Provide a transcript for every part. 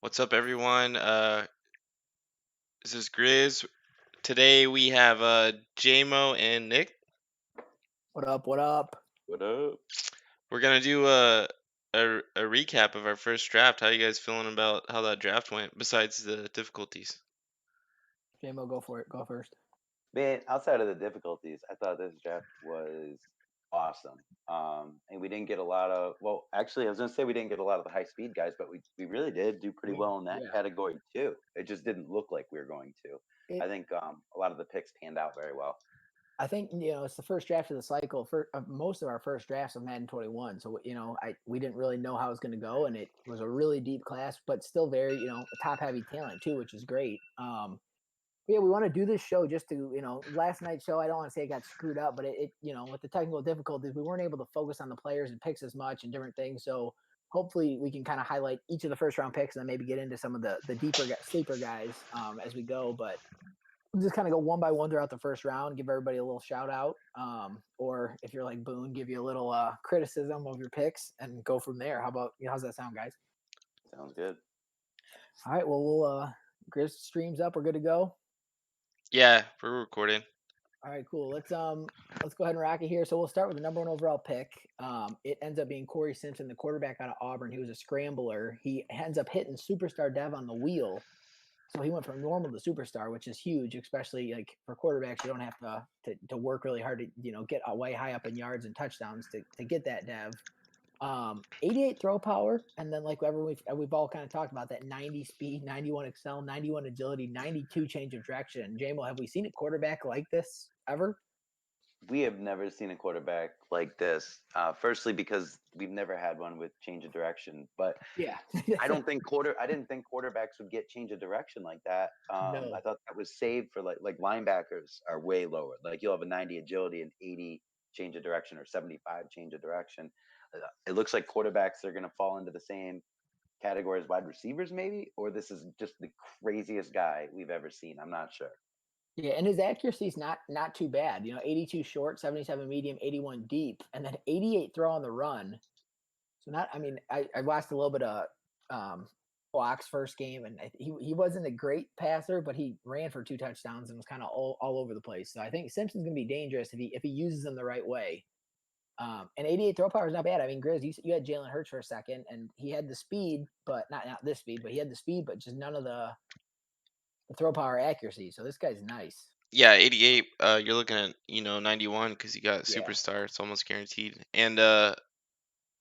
What's up, everyone? This is Grizz. Today we have Jmo and Nick. What up? What up? What up? We're gonna do a recap of our first draft. How you guys feeling about how that draft went? Besides the difficulties. JMO, go for it. Go first. Man, outside of the difficulties, I thought this draft was awesome. And we didn't get a lot of, well, actually, I was going to say we didn't get a lot of the high speed guys, but we really did do pretty well in that Yeah. category too. It just didn't look like we were going to. It, I think a lot of the picks panned out very well. I think it's the first draft of the cycle for most of our first drafts of Madden 21. So we didn't really know how it was going to go, and it was a really deep class, but still very top heavy talent too, which is great. Yeah, we want to do this show just to last night's show. I don't want to say it got screwed up, but it with the technical difficulties, we weren't able to focus on the players and picks as much and different things. So hopefully we can kind of highlight each of the first round picks and then maybe get into some of the deeper sleeper guys as we go. But we'll just kind of go one by one throughout the first round, give everybody a little shout out. Or if you're like Boone, give you a little criticism of your picks and go from there. How about how's that sound, guys? Sounds good. All right, well we'll Grizz streams up, we're good to go. Yeah, we're recording. All right, cool. Let's go ahead and rock it here. So we'll start with the number one overall pick. It ends up being Corey Simpson, the quarterback out of Auburn. He was a scrambler. He ends up hitting superstar Dev on the wheel. So he went from normal to superstar, which is huge, especially like for quarterbacks. You don't have to work really hard to get way high up in yards and touchdowns to get that Dev. 88 throw power, and then like we've all kind of talked about that 90 speed, 91 excel, 91 agility, 92 change of direction. JMO, have we seen a quarterback like this ever? We have never seen a quarterback like this. Firstly, because we've never had one with change of direction, but Yeah. I didn't think quarterbacks would get change of direction like that. No. I thought that was saved for like linebackers are way lower. Like you'll have a 90 agility and 80 change of direction or 75 change of direction. It looks like quarterbacks are going to fall into the same category as wide receivers, maybe, or this is just the craziest guy we've ever seen. I'm not sure. Yeah, and his accuracy is not too bad. 82 short, 77 medium, 81 deep, and then 88 throw on the run. So not, I mean, I watched a little bit of Fox first game, and he wasn't a great passer, but he ran for 2 touchdowns and was kind of all over the place. So I think Simpson's gonna be dangerous if he uses them the right way. And 88 throw power is not bad. I mean, Grizz, you had Jalen Hurts for a second, and he had the speed, but not this speed, but he had the speed, but just none of the throw power accuracy. So this guy's nice. Yeah, 88. You're looking at 91 because you got Yeah. superstar. It's almost guaranteed. And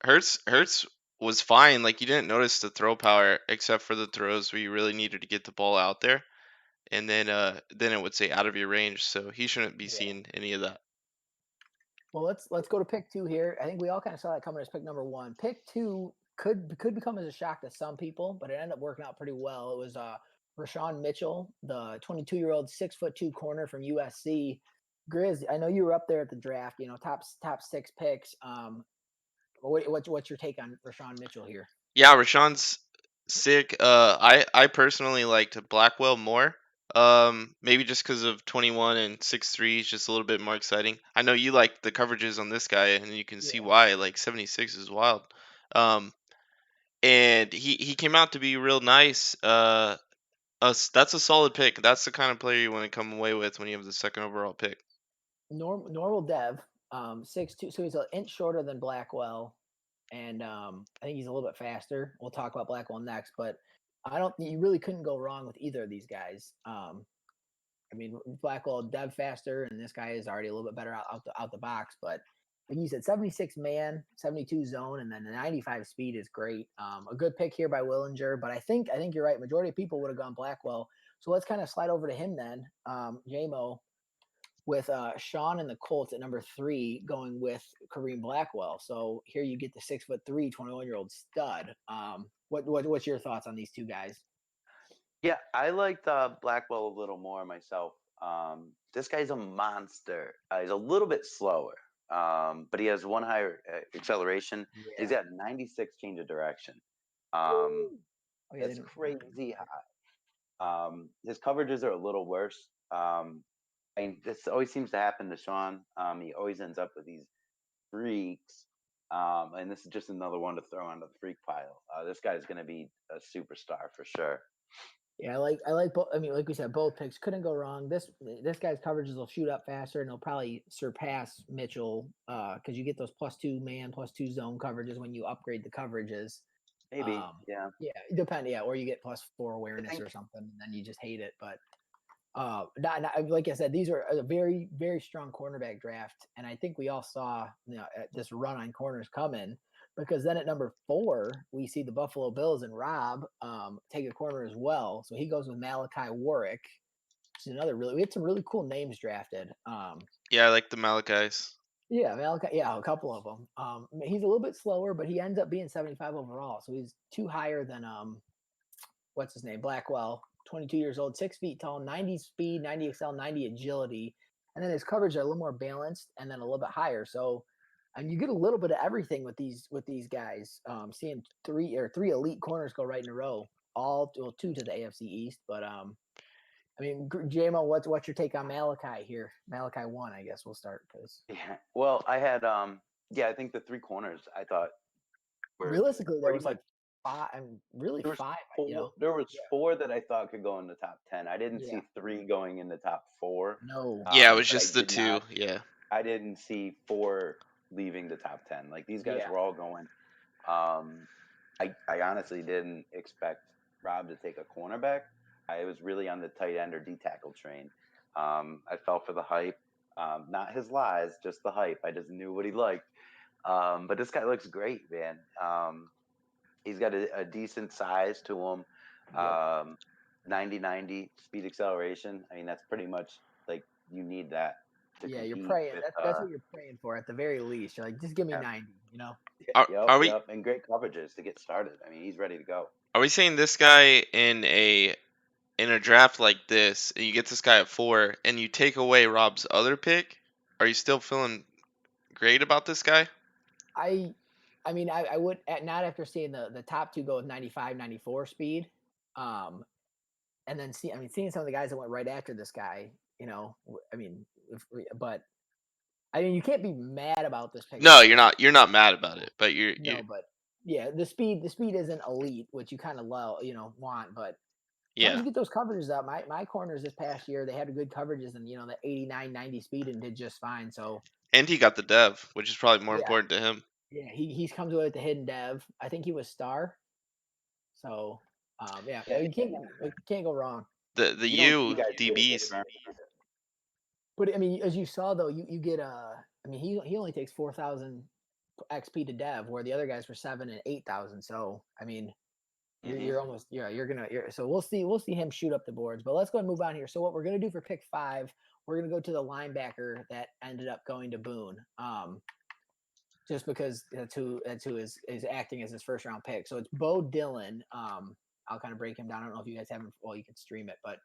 Hertz was fine. Like you didn't notice the throw power except for the throws where you really needed to get the ball out there. And then it would say out of your range, so he shouldn't be Yeah. seeing any of that. Well, let's go to pick two here. I think we all kind of saw that coming as pick number one. Pick two could become as a shock to some people, but it ended up working out pretty well. It was Rashawn Mitchell, the 22-year-old 6'2" corner from USC. Grizz, I know you were up there at the draft. Top six picks. What's your take on Rashawn Mitchell here? Yeah, Rashawn's sick. I personally liked Blackwell more. Maybe just because of 21 and 6'3", is just a little bit more exciting. I know you like the coverages on this guy, and you can see Yeah. why. Like 76 is wild. Um, and he came out to be real nice. That's a solid pick. That's the kind of player you want to come away with when you have the second overall pick. Normal Dev, 6'2", so he's an inch shorter than Blackwell, and I think he's a little bit faster. We'll talk about Blackwell next, but you really couldn't go wrong with either of these guys. I mean, Blackwell Dev faster, and this guy is already a little bit better out the box. But like you said, 76 man, 72 zone, and then the 95 speed is great. A good pick here by Willinger, but I think you're right. Majority of people would have gone Blackwell. So let's kind of slide over to him then, JMO, with Sean and the Colts at number 3, going with Kareem Blackwell. So here you get the 6'3", 21-year-old stud. What's your thoughts on these two guys? Yeah, I liked Blackwell a little more myself. This guy's a monster. He's a little bit slower, but he has one higher acceleration. He's got 96 change of direction. Oh, yeah, That's crazy high. His coverages are a little worse. I mean, this always seems to happen to Sean. He always ends up with these freaks. And this is just another one to throw onto the freak pile. This guy's going to be a superstar for sure. Yeah, I like both. I mean, like we said, both picks couldn't go wrong. This guy's coverages will shoot up faster, and he'll probably surpass Mitchell because you get those +2 man, +2 zone coverages when you upgrade the coverages. Maybe, yeah. Yeah, depend. Yeah, or you get +4 I awareness think or something, and then you just hate it. But like I said, these are a very, very strong cornerback draft, and I think we all saw this run on corners coming because then at number 4 we see the Buffalo Bills and Rob take a corner as well. So he goes with Malachi Warwick, which is another we had some really cool names drafted. Yeah, I like the Malachis. Yeah, Malachi, yeah, a couple of them. He's a little bit slower, but he ends up being 75 overall, so he's 2 higher than what's his name? Blackwell, 22 years old, 6 feet tall, 90 speed, 90 XL, 90 agility. And then his coverage are a little more balanced and then a little bit higher. So, and you get a little bit of everything with these guys. Seeing three elite corners go right in a row, all well, 2 to the AFC East. But I mean, JMO, what's your take on Malachi here? Malachi 1, I guess we'll start because yeah. Well, I had I think the 3 corners I thought were realistically there pretty was much. like 5. I mean, really There was 5. There was Yeah, 4 that I thought could go in the top 10. I didn't yeah, see 3 going in the top 4. no, Yeah, it was But just the two. Yeah. I didn't see 4 leaving the top 10. Like these guys yeah, were all going. I honestly didn't expect Rob to take a cornerback. I was really on the tight end or D tackle train. I fell for the hype, not his lies, just the hype. I just knew what he liked. But this guy looks great, man. He's got a decent size to him. yep. 90-90 speed acceleration. I mean, that's pretty much like you need that to Yeah, you're compete praying. with. That's what you're praying for at the very least. You're like, just give me Yeah, 90, you know? yep, Are we yep, and great coverages to get started. I mean, he's ready to go. are we saying this guy in a draft like this, and you get this guy at 4, and you take away Rob's other pick? Are you still feeling great about this guy? I I mean, I would not after seeing the top 2 go with 95, 94 speed. Um and then seeing some of the guys that went right after this guy, I mean, but I mean, you can't be mad about this pick No, either you're way. not. You're not mad about it, but you No, but yeah, the speed isn't elite, which you kind of want, but as long as yeah. you get those coverages up, my corners this past year, they had good coverages and the 89, 90 speed and did just fine. So And he got the dev, which is probably more yeah, important to him. yeah, he's comes away with the hidden dev. I think he was star. So yeah, Yeah, you can't go wrong. The you don't see U guys get DBs. burned. But I mean, as you saw though, you get I mean, he only takes 4,000 XP to dev, where the other guys were 7 and 8,000. So I mean, Hmm. you're almost so we'll see him shoot up the boards. But let's go and move on here. So what we're gonna do for pick 5, we're gonna go to the linebacker that ended up going to Boone. Just because that's who is acting as his first round pick. So it's Beau Dillon. I'll kind of break him down. I don't know if you guys haven't. Well, you can stream it, but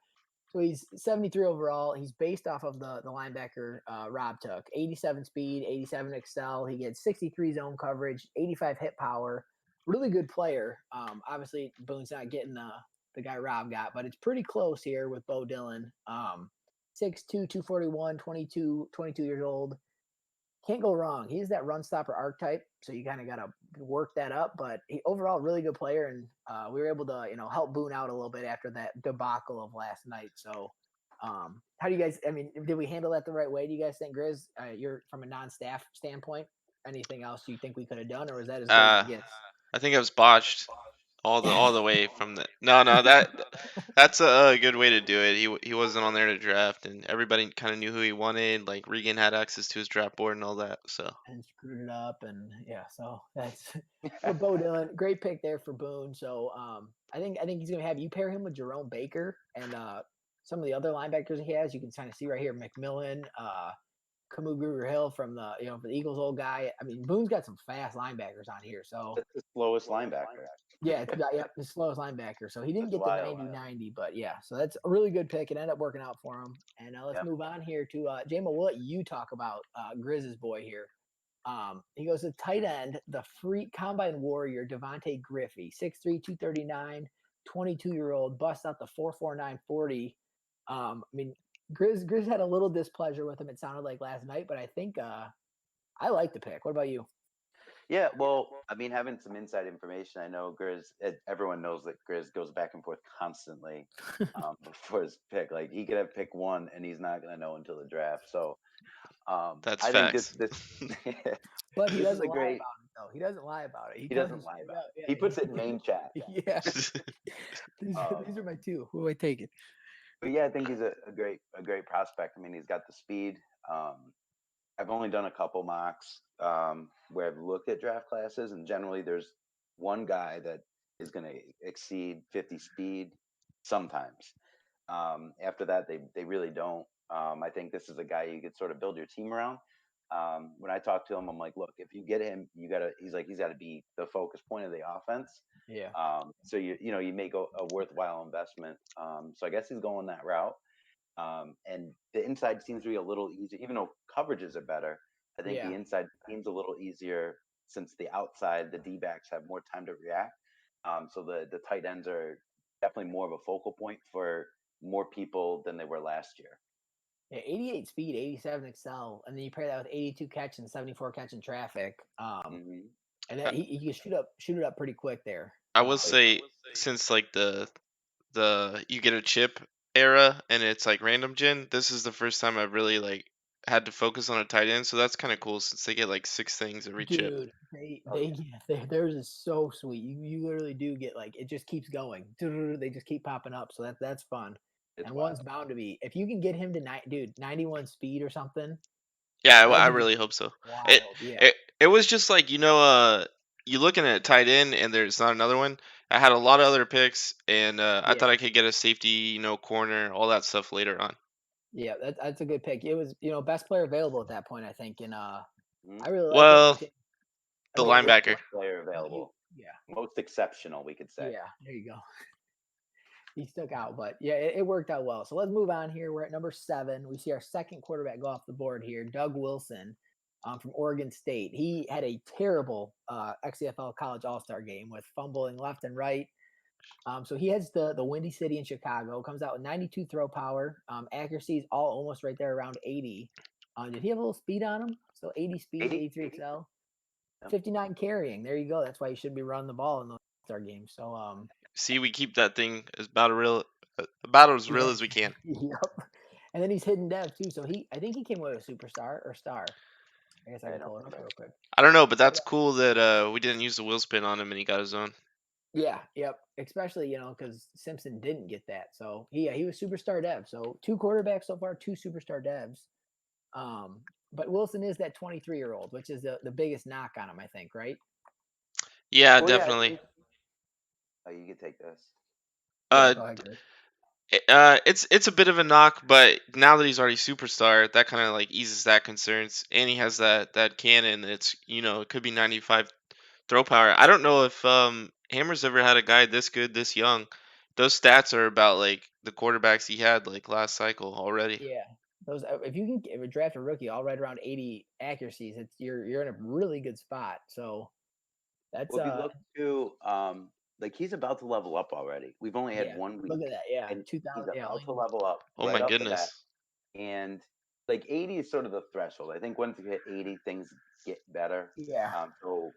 so he's 73 overall. He's based off of the linebacker Rob took. 87 speed, 87 excel. He gets 63 zone coverage, 85 hit power. Really good player. Obviously, Boone's not getting the guy Rob got, but it's pretty close here with Beau Dillon. 6'2", 241, 22 years old. Can't go wrong. He's that run stopper archetype, so you kind of got to work that up. But he overall really good player, and we were able to help Boone out a little bit after that debacle of last night. So, how do you guys? I mean, did we handle that the right way? Do you guys think, Grizz? You're from a non-staff standpoint. Anything else you think we could have done, or was that as good as Uh, it gets? I think I was botched all the way from the. No, that's a good way to do it. He wasn't on there to draft, and everybody kind of knew who he wanted. Like Regan had access to his draft board and all that. So And screwed it up, and yeah, so that's but Beau Dillon, great pick there for Boone. So I think he's gonna have you pair him with Jerome Baker and some of the other linebackers he has. You can kind of see right here, McMillan, Camus Gruger Hill from for the Eagles old guy. I mean, Boone's got some fast linebackers on here. So That's the slowest linebacker. yeah, the slowest linebacker. So he didn't That's get the wild. 90-90, but yeah, so that's a really good pick. It ended up working out for him. And let's Yeah. move on here to Jamo. We'll let you talk about Grizz's boy here. He goes to tight end, the free combine warrior, Devontae Griffey, 6'3", 239, 22-year-old, busts out the 4.49 40. I mean, Grizz had a little displeasure with him, it sounded like last night, but I think I like the pick. What about you? Yeah, well, I mean, having some inside information, I know everyone knows that Grizz goes back and forth constantly before his pick. Like, he could have pick one, and he's not going to know until the draft. So That's I think this facts. this But he this is doesn't a lie great. about it though. He doesn't lie about it. He He tells you doesn't lie straight about up. it. He puts it in main chat. Yeah. Um, These are my two. Who do I take it? but yeah, I think he's a great prospect. I mean, he's got the speed. I've only done a couple mocks where I've looked at draft classes, and generally there's one guy that is going to exceed 50 speed sometimes. After that, they really don't. I think this is a guy you could sort of build your team around. When I talk to him, I'm like, look, if you get him, he's got to be the focus point of the offense. Yeah. So you make a worthwhile investment. So I guess he's going that route. And the inside seems to be a little easier, even though coverages are better. I think Yeah. the inside seems a little easier since the outside, the D backs have more time to react. So the tight ends are definitely more of a focal point for more people than they were last year. Yeah, 88 speed, 87 excel, and then you pair that with 82 catch and 74 catch in traffic. Mm-hmm. And then he can shoot it up pretty quick there. I will say, since like the you get a chip era and it's like random gen, this is the first time I've really like had to focus on a tight end, so that's kind of cool since they get like 6 things every chip. Dude, theirs is so sweet. You literally do get like it just keeps going. They just keep popping up, so that's fun. It's And wild. one's bound to be if you can get him to 91 speed or something. Yeah, I that'd be really hope so. wild. Yeah. It was just like you looking at tight end and there's not another one. I had a lot of other picks and I thought Yeah. I could get a safety, corner, all that stuff later on. Yeah, that's a good pick. It was, best player available at that point, I think. And Mhm. I really like Well, it. I the mean, linebacker. Player available. Most exceptional, we could say. Yeah, there you go. He stuck out, but yeah, it worked out well. So let's move on here. We're at number 7. We see our second quarterback go off the board here, Doug Wilson from Oregon State. He had a terrible XCFL College All-Star game with fumbling left and right. So he heads to the Windy City in Chicago, comes out with 92 throw power. Accuracy is all almost right there around 80. Did he have a little speed on him? So 80 speed, 83 XL, 59 carrying. There you go. That's why you should be running the ball in those All-Star games. So See, we keep that thing about as real as we can. Yep. And then he's hidden dev too. So I think he came with a superstar or star. I guess I can pull it up real quick. I don't know, but that's cool that we didn't use the wheel spin on him and he got his own. Yeah, yep. Especially, because Simpson didn't get that. So he was superstar dev. So 2 quarterbacks so far, 2 superstar devs. But Wilson is that 23-year-old, which is the biggest knock on him, I think, right? Yeah, definitely. You can take this. Yeah, go ahead, Chris. It's a bit of a knock, but now that he's already superstar, that kind of like eases that concerns, and he has that cannon. It's it could be 95 throw power. I don't know if Hammer's ever had a guy this good this young. Those stats are about like the quarterbacks he had like last cycle already. Yeah, those if you can draft a rookie all right around 80 accuracies, you're in a really good spot. So that's if you look to like he's about to level up already. We've only had 1 week. Look at that, yeah. And 2000, he's about to level up. Oh right my off the goodness. bat. And like 80 is sort of the threshold. I think once you hit 80, things get better. Yeah. So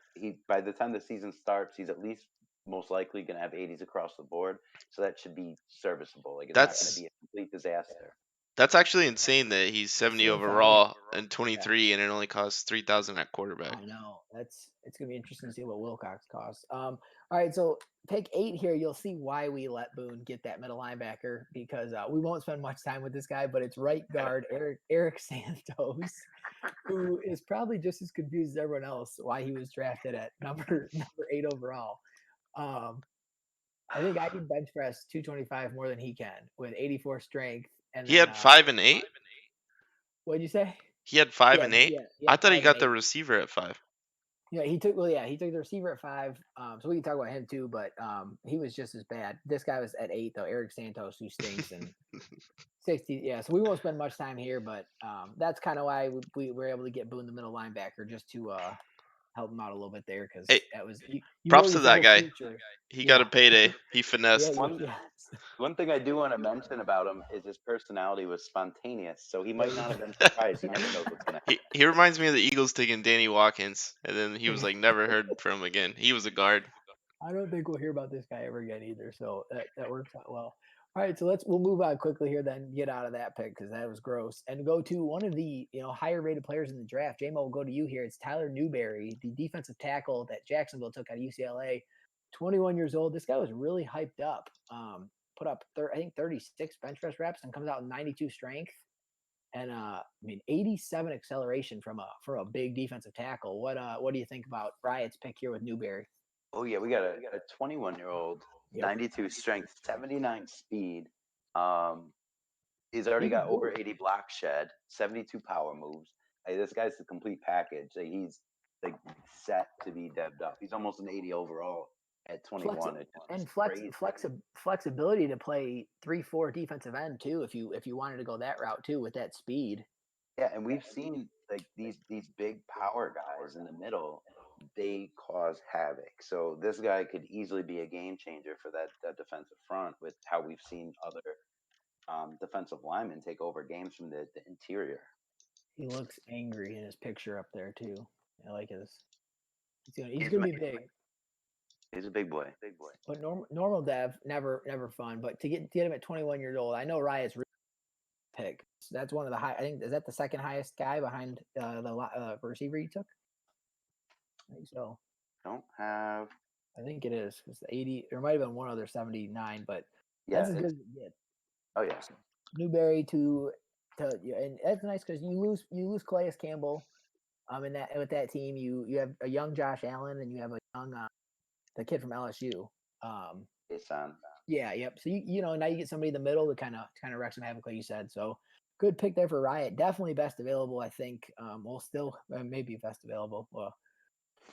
by the time the season starts, he's at least most likely going to have 80s across the board. So that should be serviceable. Like it's not going to be a complete disaster. That's actually insane that he's 70 overall and 23, and it only costs 3,000 at quarterback. I know. It's gonna be interesting to see what Wilcox costs. All right, so pick 8 here. You'll see why we let Boone get that middle linebacker because we won't spend much time with this guy, but it's right guard Eric Santos, who is probably just as confused as everyone else why he was drafted at number 8 overall. I think I can bench press 225 more than he can with 84 strength. And he had 5 and 8. What'd you say? He had 5 and 8. I thought he got the receiver at 5. Yeah, he took the receiver at 5. So we can talk about him too, but he was just as bad. This guy was at 8 though, Eric Santos, who stinks, and 60. Yeah, so we won't spend much time here, but that's kind of why we were able to get Boone the middle linebacker just to help him out a little bit there because that was you props to that guy. Future. He got a payday. He finessed. One thing I do want to mention about him is his personality was spontaneous, so he There might you not go. have been surprised. He never knows what's going to he happen. he reminds me of the Eagles taking Danny Watkins, and then he was like never heard from him again. He was a guard. I don't think we'll hear about this guy ever again either. So that works out well. All right, so we'll move on quickly here, then get out of that pick because that was gross, and go to one of the higher rated players in the draft. Jmo, will go to you here. It's Tyler Newberry, the defensive tackle that Jacksonville took out of UCLA. 21 years old. This guy was really hyped up. Put up I think 36 bench press reps and comes out with 92 strength. And I mean 87 acceleration for a big defensive tackle. What do you think about Riot's pick here with Newberry? Oh yeah, we got a 21-year-old, Yep. 92 strength, 79 speed. He's already He's got over good. 80 block shed, 72 power moves. Hey, this guy's the complete package. Like, he's like set to be debbed up. He's almost an 80 overall at 21. It's just crazy. Flexibility to play 3-4 defensive end too if you wanted to go that route too with that speed. Yeah, and we've seen like these big power guys in the middle, they cause havoc. So this guy could easily be a game changer for that defensive front with how we've seen other defensive linemen take over games from the interior. He looks angry in his picture up there too. I like his. He's He's gonna be big. he's a big boy. But normal dev never fun. But to get him at 21 years old, I know Riot's pick. So that's one of the high. I think is that the second highest guy behind the receiver he took. I think so. Don't have. I think it is. It's the 80. There might have been one other 79, but Yeah. that's as good as it gets. Oh yeah. Newberry to yeah, and that's nice because you lose Calais Campbell. In that with that team, you have a young Josh Allen and you have a young the kid from LSU. It's on. Yeah, yep. So now you get somebody in the middle to kind of wreck some havoc, like you said. So good pick there for Riot. Definitely best available, I think. Well, still maybe best available. Well,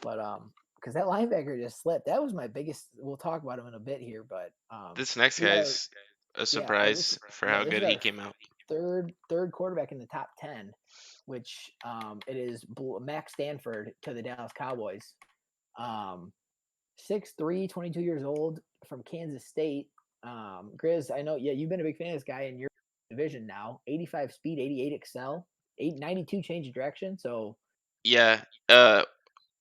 but because that linebacker just slipped. That was my biggest. We'll talk about him in a bit here, but This next we got guy's a yeah. surprise for how This is good he our came out. third quarterback in the top 10, which it is Max Stanford to the Dallas Cowboys. 6'3", 22 years old from Kansas State. Grizz, I know, yeah, you've been a big fan of this guy in your division now. 85 speed, 88 excel, 92 change of direction. So Yeah,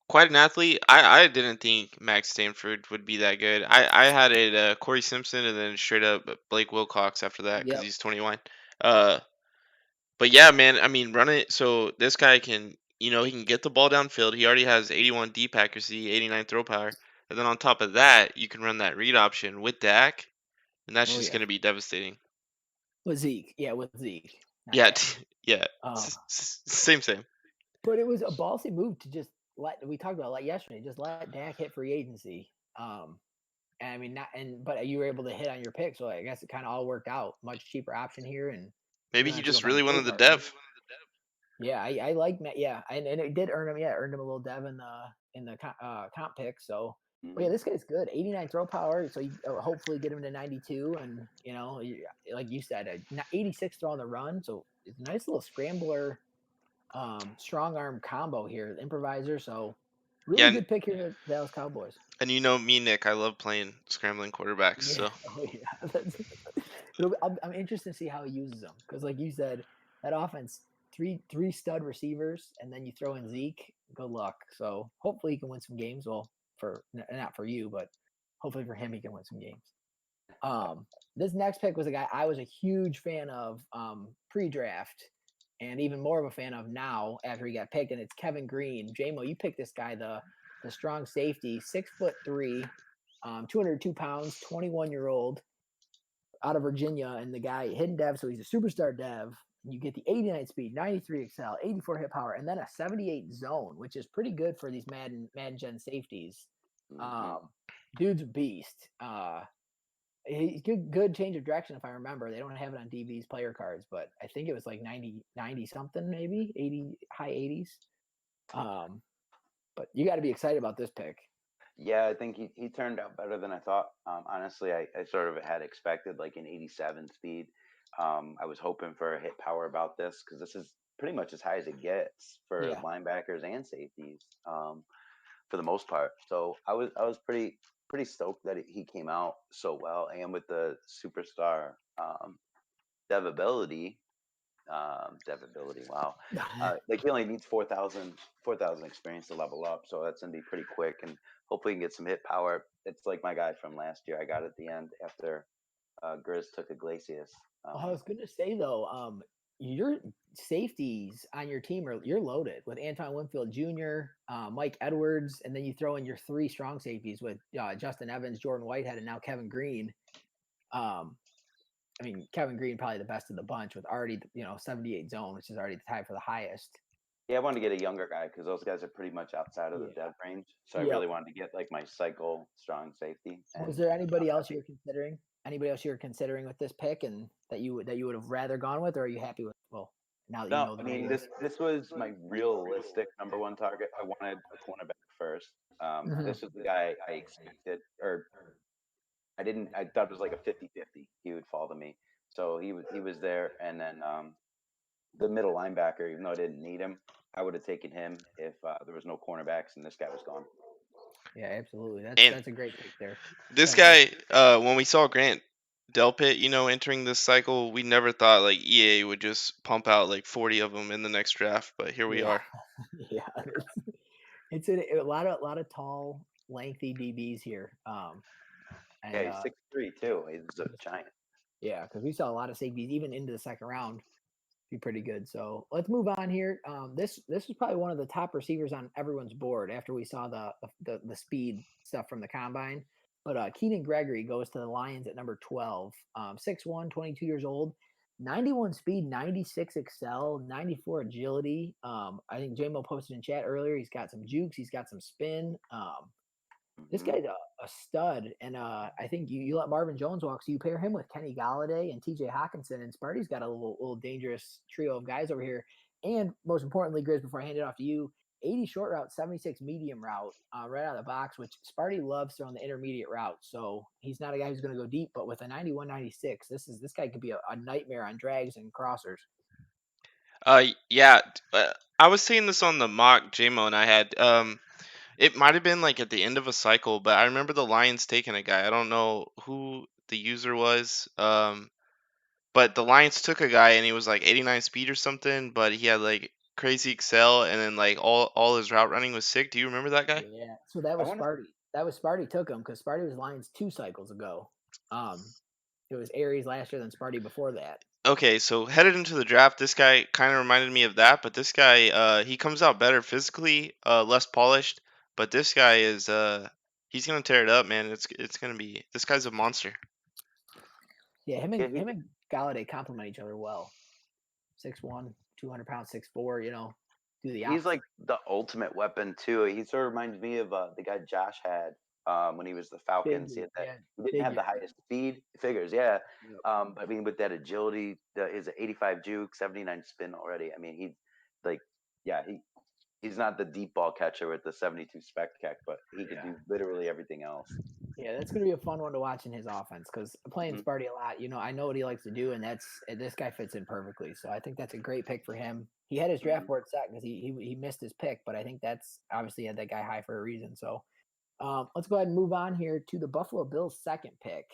quite an athlete. I didn't think Max Stanford would be that good. I had it Corey Simpson and then straight up Blake Wilcox after that because yep. he's 21. Uh, but yeah, man. I mean, run it. So this guy can, he can get the ball downfield. He already has 81 deep accuracy, 89 throw power, and then on top of that, you can run that read option with Dak, and that's Oh just yeah. gonna be devastating. With Zeke. Yeah, with Zeke. Not Yeah, Dak. yeah. Uh, Same. but it was a ballsy move to just we talked about like yesterday, just let Dak hit free agency. And I mean, but you were able to hit on your pick, so I guess it kind of all worked out. Much cheaper option here, and you Maybe don't he have to go just find really a wanted trade the partner. dev. Yeah, I like Matt. Yeah, and it did earn him. Yeah, earned him a little dev in the comp pick. So, but yeah, this guy's good. 89 throw power. So you hopefully get him to 92, and like you said, 86 throw on the run. So it's a nice little scrambler, strong arm combo here, improviser. So Yeah, really good pick here for the Dallas Cowboys. and me, Nick, I love playing scrambling quarterbacks. Yeah. So Oh yeah. I'm interested to see how he uses them because, like you said, that offense three stud receivers, and then you throw in Zeke. Good luck. So hopefully he can win some games. Well, for not for you, but hopefully for him he can win some games. This next pick was a guy I was a huge fan of pre-draft, and even more of a fan of now after he got picked, and it's Kevin Green. Jmo, you picked this guy, the strong safety, 6'3", 202 pounds, 21-year-old out of Virginia, and the guy hidden dev, so he's a superstar dev. You get the 89 speed, 93 excel, 84 hit power, and then a 78 zone, which is pretty good for these Madden Gen safeties. Dude's a beast. He's good change of direction if I remember. They don't have it on DB's player cards, but I think it was like 90 something, maybe 80, high 80s. But you got to be excited about this pick. Yeah, I think he turned out better than I thought. Honestly, I sort of had expected like an 87 speed. I was hoping for a hit power about this because this is pretty much as high as it gets for linebackers and safeties, for the most part. So I was pretty pretty stoked that he came out so well, and with the superstar dev ability. Wow. Like he only needs 4,000 experience to level up, so that's gonna be pretty quick, and hopefully he can get some hit power. It's like my guy from last year. I got at the end after Grizz took Iglesias. I was gonna say though, your safeties on your team you're loaded with Anton Winfield Jr., Mike Edwards, and then you throw in your three strong safeties with Justin Evans, Jordan Whitehead, and now Kevin Green. I mean, Kevin Green probably the best of the bunch with already 78 zone, which is already the tie for the highest. Yeah, I wanted to get a younger guy because those guys are pretty much outside of the dev range. So I really wanted to get like my cycle strong safety. Was there anybody else you were considering? Anybody else you were considering with this pick, and that you would have rather gone with, or are you happy with? Well, now that you No, know the I mean names. this was my realistic number one target. I wanted a cornerback first. This was the guy I expected, or I didn't. I thought it was like a 50-50. He would fall to me. So he was there, and then the middle linebacker, even though I didn't need him, I would have taken him if there was no cornerbacks and this guy was gone. Yeah, absolutely. And That's a great pick there. this guy, when we saw Grant Delpit, entering this cycle, we never thought like EA would just pump out like 40 of them in the next draft, but here we are. Yeah, it's a lot of tall, lengthy DBs here. And Yeah, he's 6'3" too. He's a giant. yeah, because we saw a lot of safeties even into the second round. Be pretty good. So let's move on here. This is probably one of the top receivers on everyone's board after we saw the speed stuff from the combine. But Keenan Gregory goes to the Lions at number 12. 6'1", 22 years old, 91 speed, 96 excel, 94 agility. I think Jmo posted in chat earlier. He's got some jukes. He's got some spin. This guy's a stud, and I think you let Marvin Jones walk, so you pair him with Kenny Galladay and T.J. Hawkinson, and Sparty's got a little dangerous trio of guys over here. And most importantly, Grizz, before I hand it off to you, 80 short route, 76 medium route, right out of the box, which Sparty loves throwing the intermediate route. So he's not a guy who's going to go deep, but with a 91, 96, this guy could be a nightmare on drags and crossers. Yeah, I was seeing this on the mock JMO, and I had it might have been like at the end of a cycle, but I remember the Lions taking a guy. I don't know who the user was, but the Lions took a guy and he was like 89 speed or something, but he had like crazy excel, and then like all his route running was sick. Do you remember that guy? Yeah, so that was Sparty. That was Sparty took him because Sparty was Lions 2 cycles ago. It was Aries last year, then Sparty before that. Okay, so headed into the draft, this guy kind of reminded me of that, but this guy, he comes out better physically, less polished, but this guy is, he's gonna tear it up, man. It's gonna be, this guy's a monster. Yeah, him and Galladay complement each other well. 6'1", 200 pounds, 6'4", do the opposite. He's like the ultimate weapon too. He sort of reminds me of the guy Josh had when he was the Falcons. He didn't have the highest speed figures, yeah. But I mean, with that agility, is an 85 juke, 79 spin already. I mean, he's not the deep ball catcher with the 72 spec catch, but he could do literally everything else. Yeah, that's going to be a fun one to watch in his offense because playing Sparty a lot, I know what he likes to do, and this guy fits in perfectly. So I think that's a great pick for him. He had his draft board set because he missed his pick, but I think that's obviously had that guy high for a reason. So let's go ahead and move on here to the Buffalo Bills' second pick.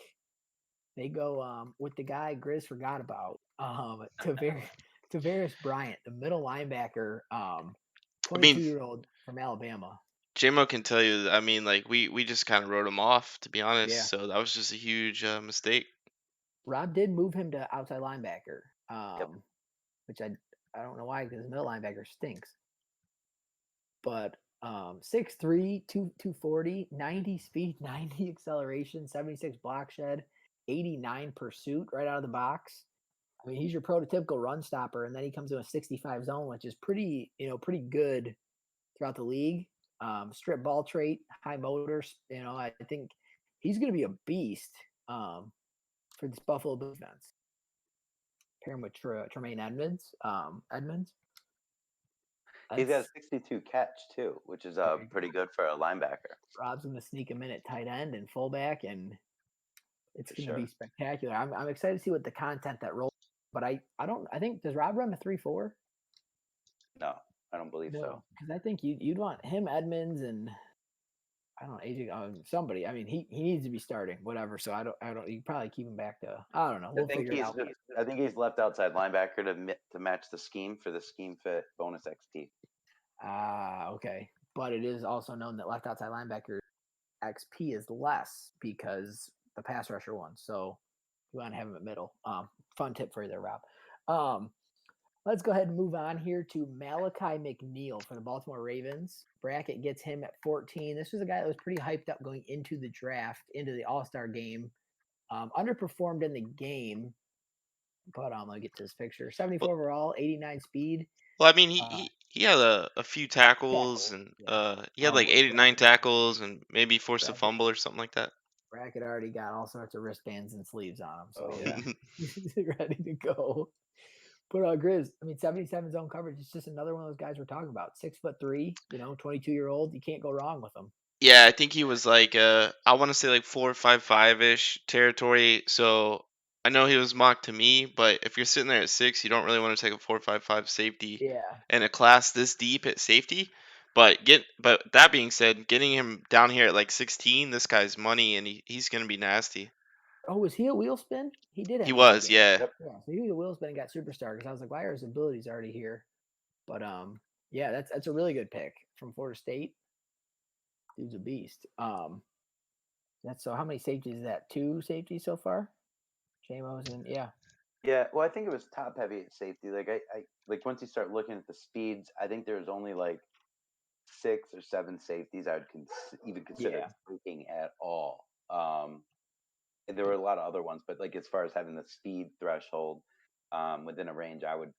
They go with the guy Grizz forgot about, Tavares Bryant, the middle linebacker, 22-year-old from Alabama. JMO can tell you, I mean, like we just kind of wrote him off, to be honest. Yeah. So that was just a huge mistake. Rob did move him to outside linebacker, which I don't know why, because middle linebacker stinks. But 6'3", 240, 90 speed, 90 acceleration, 76 block shed, 89 pursuit right out of the box. I mean, he's your prototypical run stopper, and then he comes to a 65 zone, which is pretty good throughout the league. Strip ball trait, high motors. I think he's going to be a beast for this Buffalo Bills defense. Pair him with Tremaine Edmonds. He's got a 62 catch too, which is pretty good for a linebacker. Rob's going to sneak him in at tight end and fullback, and it's going to be spectacular. I'm excited to see what the content that rolls. But I think, does Rob run a 3-4? No, I don't believe so. Because I think you'd want him, Edmonds, and I don't know, AJ, somebody. I mean, he needs to be starting, whatever. So I don't. You can probably keep him back to. I don't know. We'll figure it out. I think he's left outside linebacker to match the scheme for the scheme fit bonus XP. Okay. But it is also known that left outside linebacker XP is less because the pass rusher one. So you want to have him at middle. Fun tip for you there, Rob. Let's go ahead and move on here to Malachi Mcneil for the Baltimore Ravens. Bracket gets him at 14. This was a guy that was pretty hyped up going into the draft, into the All-Star game. Underperformed in the game, but let me get to this picture. 74 Well, overall, 89 speed. I mean, Uh, he had a few tackles, and yeah. he had like boy, 89 tackles and maybe forced a bracket, fumble or something like that. bracket already got all sorts of wristbands and sleeves on him, so Oh. yeah, ready to go. But Grizz, I mean, 77 zone coverage is just another one of those guys we're talking about. 6'3", 22-year-old. You can't go wrong with him. Yeah, I think he was like I want to say like 4.55-ish territory. So I know he was mocked to me, but if you're sitting there at 6, you don't really want to take a 4.55 safety Yeah. in a class this deep at safety. But that being said, getting him down here at like 16, this guy's money, and he's gonna be nasty. Oh, was he a wheel spin? He did He have a good was, game. yeah. Yep. Yeah, so he was a wheel spin and got superstar because I was like, why are his abilities already here? But yeah, that's a really good pick from Florida State. Dude's a beast. That's so. How many safeties is that? 2 safeties so far. Jmo's and yeah. Yeah, well, I think it was top heavy at safety. Like I like once you start looking at the speeds, I think there's only like 6 or 7 safeties I would even consider Yeah. taking at all. And there were a lot of other ones, but like as far as having the speed threshold within a range, I would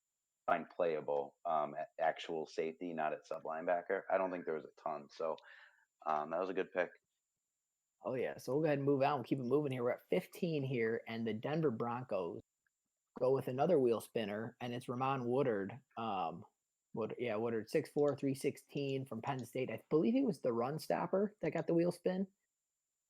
find playable at actual safety, not at sub linebacker. I don't think there was a ton, so that was a good pick. Oh yeah. So we'll go ahead and move on. We'll keep it moving here. We're at 15 here, and the Denver Broncos go with another wheel spinner, and it's Ramon Woodard. Woodard 6'4", 316 from Penn State. I believe he was the run stopper that got the wheel spin.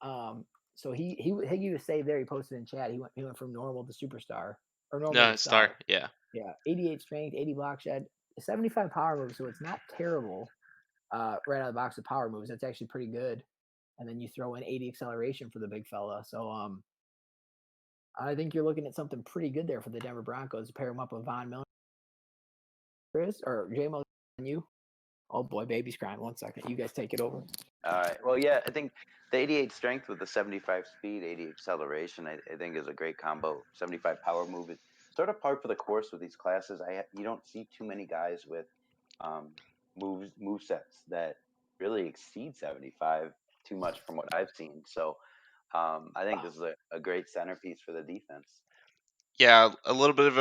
So he was saved there. He posted in chat. He went from normal to superstar or normal No, to star, star. yeah. Yeah, 88 strength, 80 block shed, 75 power move. So it's not terrible. Right out of the box with power moves, that's actually pretty good. And then you throw in 80 acceleration for the big fella. So I think you're looking at something pretty good there for the Denver Broncos to pair him up with Von Miller, Chris or Jmo and you. Oh boy, baby's crying. 1 second, you guys take it over. All right. Well, yeah, I think the 88 strength with the 75 speed, 80 acceleration, I think is a great combo. 75 power move is sort of par for the course with these classes. You don't see too many guys with move sets that really exceed 75 too much from what I've seen. So I think this is a great centerpiece for the defense. Yeah, a little bit of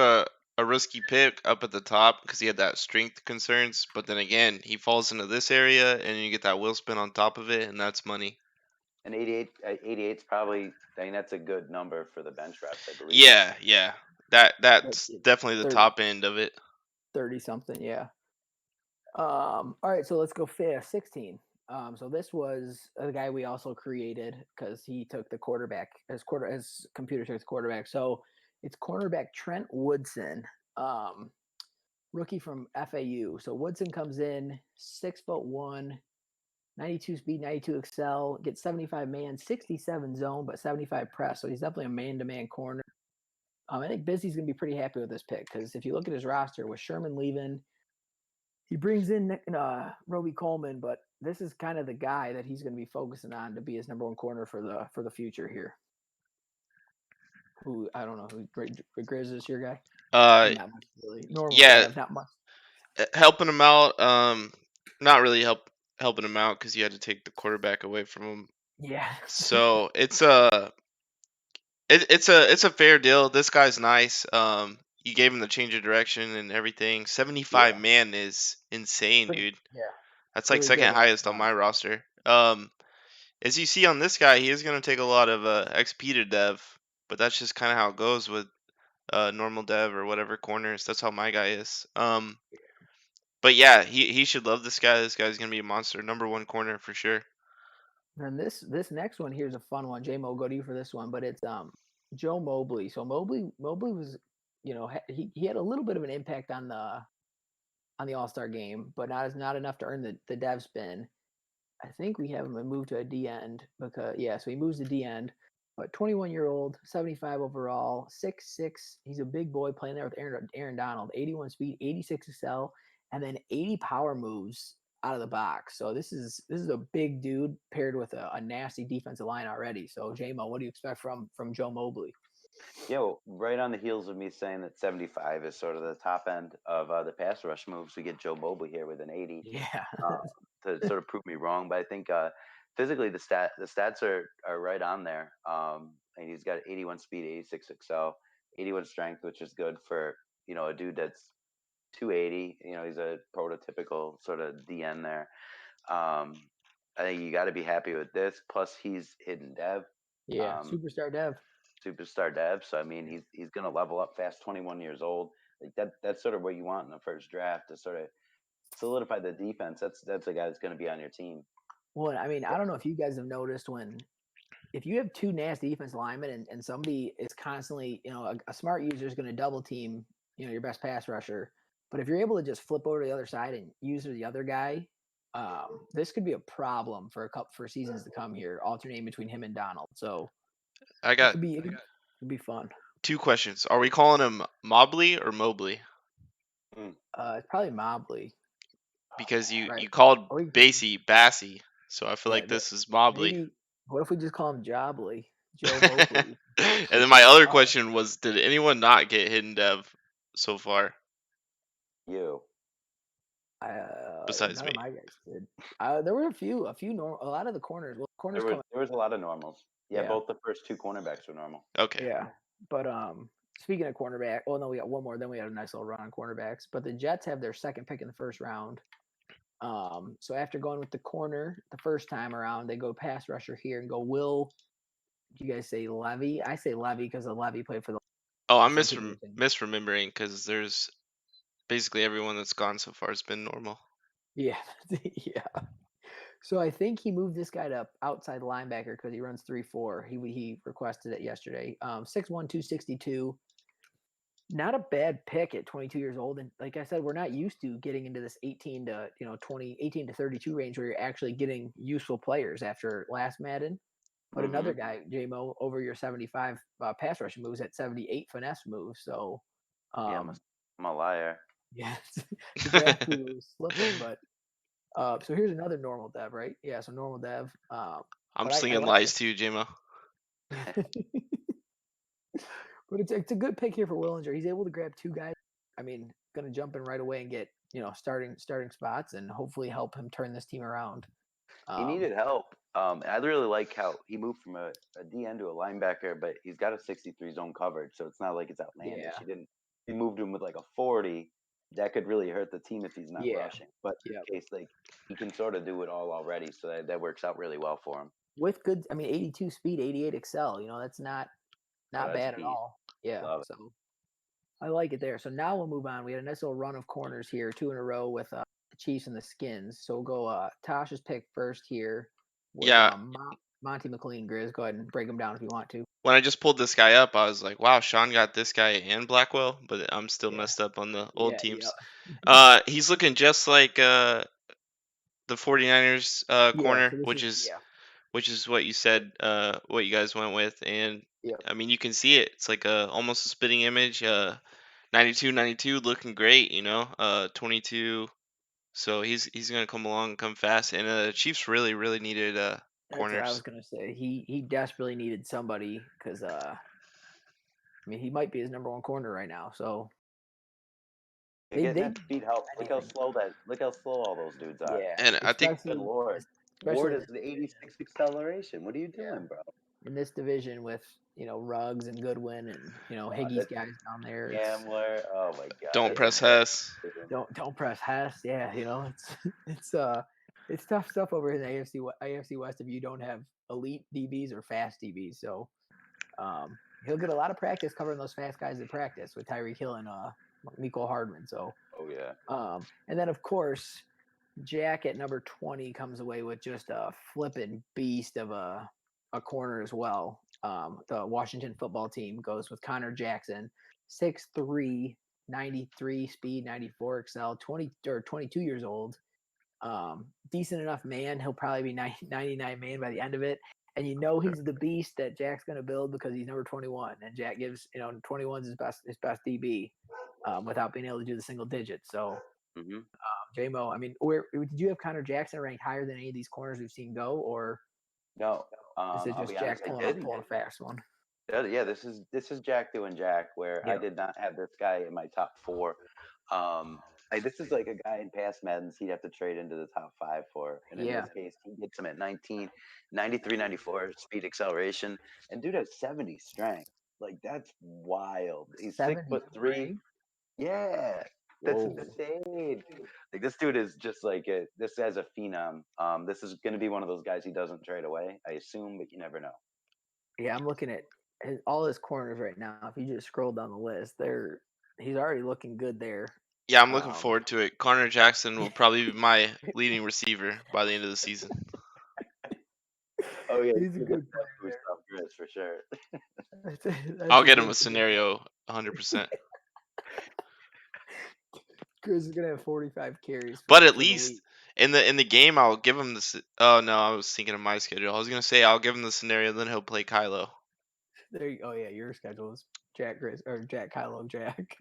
a risky pick up at the top because he had that strength concerns, but then again, he falls into this area and you get that wheel spin on top of it, and that's money. And 88 is probably, I mean, that's a good number for the bench reps, I believe. Yeah. That's definitely the 30, top end of it. 30 something, yeah. All right, so let's go 16. So this was a guy we also created because he took the quarterback as computer took the quarterback. So it's cornerback Trent Woodson, rookie from FAU. So Woodson comes in 6'1", 92 speed, 92 excel, gets 75 man, 67 zone, but 75 press. So he's definitely a man-to-man corner. I think Busy's gonna be pretty happy with this pick because if you look at his roster with Sherman leaving, he brings in Roby Coleman, but this is kind of the guy that he's going to be focusing on to be his number 1 corner for the future here. Who I don't know who Grizz is your guy. Not much really. Normal Dev, not much. Helping him out. Not really helping him out because you had to take the quarterback away from him. Yeah. So it's a fair deal. This guy's nice. You gave him the change of direction and everything. 75 man is insane, dude. Yeah. That's like Really second good. highest on my roster. As you see on this guy, he is going to take a lot of XP to dev, but that's just kind of how it goes with normal dev or whatever corners. That's how my guy is. But yeah, he should love this guy. This guy's going to be a monster. Number 1 corner for sure. And this next one here is a fun one. J-Mo, go to you for this one, but it's Joe Mobley. So Mobley was, he had a little bit of an impact on the All-Star game, but not enough to earn the dev spin. I think we have him moved to a D end because so he moves to D end. But 21-year-old, 75 overall, 6'6". He's a big boy playing there with Aaron Donald. 81 speed, 86 excel, and then 80 power moves out of the box. So this is a big dude paired with a nasty defensive line already. So Jmo, what do you expect from Joe Mobley? Right on the heels of me saying that 75 is sort of the top end of the pass rush moves, we get Joe Mobley here with an 80 Yeah. to sort of prove me wrong. But I think physically the stats are right on there. And he's got 81 speed, 86 excel, 81 strength, which is good for a dude that's 280. He's a prototypical sort of DN there. I think you got to be happy with this. Plus, he's hidden dev. Yeah, Um, superstar dev. Superstar dev. So I mean, he's going to level up fast. 21 years old. Like that's sort of what you want in the first draft to sort of solidify the defense. That's a guy that's going to be on your team. Well, I mean, I don't know if you guys have noticed if you have two nasty defense linemen and somebody is constantly, a smart user is going to double team, your best pass rusher. But if you're able to just flip over to the other side and use the other guy, this could be a problem for for seasons to come here, alternating between him and Donald. So I it got could be fun. 2 questions. Are we calling him Mobley or Mobley? It's probably Mobley. Because you Right. called Or Bassey, so I feel yeah, like this is Mobley. maybe. What if we just call him Jobley, Joe Mobley? And then my other question was, did anyone not get hidden dev so far You. besides None me? of my guys did. There were a lot of the corners. Well, corners There was a lot of normals. Yeah, Yeah. both the first 2 cornerbacks were normal. Okay. Yeah, but speaking of cornerback, well, no, we got one more. Then we had a nice little run on cornerbacks. But the Jets have their second pick in the first round. So after going with the corner the first time around, they go pass rusher here and go Will. Do you guys say Levy? I say Levy because Levy played for the. Oh, I'm some people think- misremembering because there's basically everyone that's gone so far has been normal. Yeah, yeah. So I think he moved this guy to outside linebacker because he runs 3.4. He requested it yesterday. 6'1", 262. Not a bad pick at 22 years old. And like I said, we're not used to getting into this 18 to 18 to 32 range where you're actually getting useful players after last Madden. But another guy, Jmo, over your 75 pass rushing moves at 78 finesse moves. So Yeah, I'm a liar. yeah, the draft pool was slipping, but so here's another normal dev, right? Yeah, so normal dev. I'm but I slinging like lies too, JMO. But it's a good pick here for Willinger. He's able to grab 2 guys. I mean, going to jump in right away and get starting spots and hopefully help him turn this team around. He needed help. I really like how he moved from a DN to a linebacker, but he's got a 63 zone coverage, so it's not like it's outlandish. Yeah. He moved him with like a 40. That could really hurt the team if he's not rushing. But in this case, like he can sort of do it all already, so that works out really well for him. With good, 82 speed, 88 excel. That's not bad at all. Yeah. So I like it there. So now we'll move on. We had a nice little run of corners here, 2 in a row with the Chiefs and the Skins. So we'll go Tosh's pick first here. Yeah. Monty McLean. Grizz, go ahead and break them down if you want to. When I just pulled this guy up, I was like, wow, Sean got this guy and Blackwell, but I'm still messed up on the old teams. Yeah. He's looking just like the 49ers corner, which is what you said, what you guys went with. And I mean, you can see it. It's like almost a spitting image. 92, looking great, 22. So he's going to come along and come fast. And the Chiefs really, really needed corners. That's what I was going to say. He desperately needed somebody because, I mean, he might be his number 1 corner right now. So That speed helps. Look how slow all those dudes are. Yeah, and I think, good Lord, Ward is the 86 acceleration. What are you doing, bro? In this division with Ruggs and Goodwin and Higgie's guys down there. Gambler. Oh my god. Don't press Hess. Don't press Hess. Yeah, it's tough stuff over in the AFC West if you don't have elite DBs or fast DBs. So he'll get a lot of practice covering those fast guys in practice with Tyreek Hill and Mecole Hardman. So and then of course Jack at number 20 comes away with just a flippin' beast of a corner as well. The Washington football team goes with Connor Jackson, 6'3", 93 speed, 94 excel, 22 years old. Decent enough man. He'll probably be 99 man by the end of it. And he's the beast that Jack's going to build because he's number 21. And Jack gives, 21's his best DB without being able to do the single digits. So, Hmm. Jmo, I mean, where did you have Connor Jackson ranked higher than any of these corners we've seen go? Or No, is it I'll just be honest, Jack I pulling did. a fast one? Yeah, this is Jack doing Jack, where I Yeah. did not have this guy in my top four. This is like a guy in past Maddens he'd have to trade into the top five for, and in Yeah. this case, he gets him at 19, 93, 94 speed acceleration, and dude has 70 strength. Like that's wild. He's 6'3". 73? Yeah, that's Whoa. insane. Like this dude is just like this as a phenom. This is going to be one of those guys he doesn't trade away, I assume, but you never know. Yeah, I'm looking at all his corners right now. If you just scroll down the list, he's already looking good there. Yeah, I'm looking Um, forward to it. Connor Jackson will probably be my leading receiver by the end of the season. Oh yeah, he's a you get good that player boost off Grizz for sure. there. That's I'll a get him good a position. scenario 100%. Chris is gonna have 45 carries But at for the least week. in the game, I'll give him this. Oh no, I was thinking of my schedule. I was gonna say I'll give him the scenario, then he'll play Kylo. Oh yeah, your schedule is Jack Chris or Jack Kylo Jack.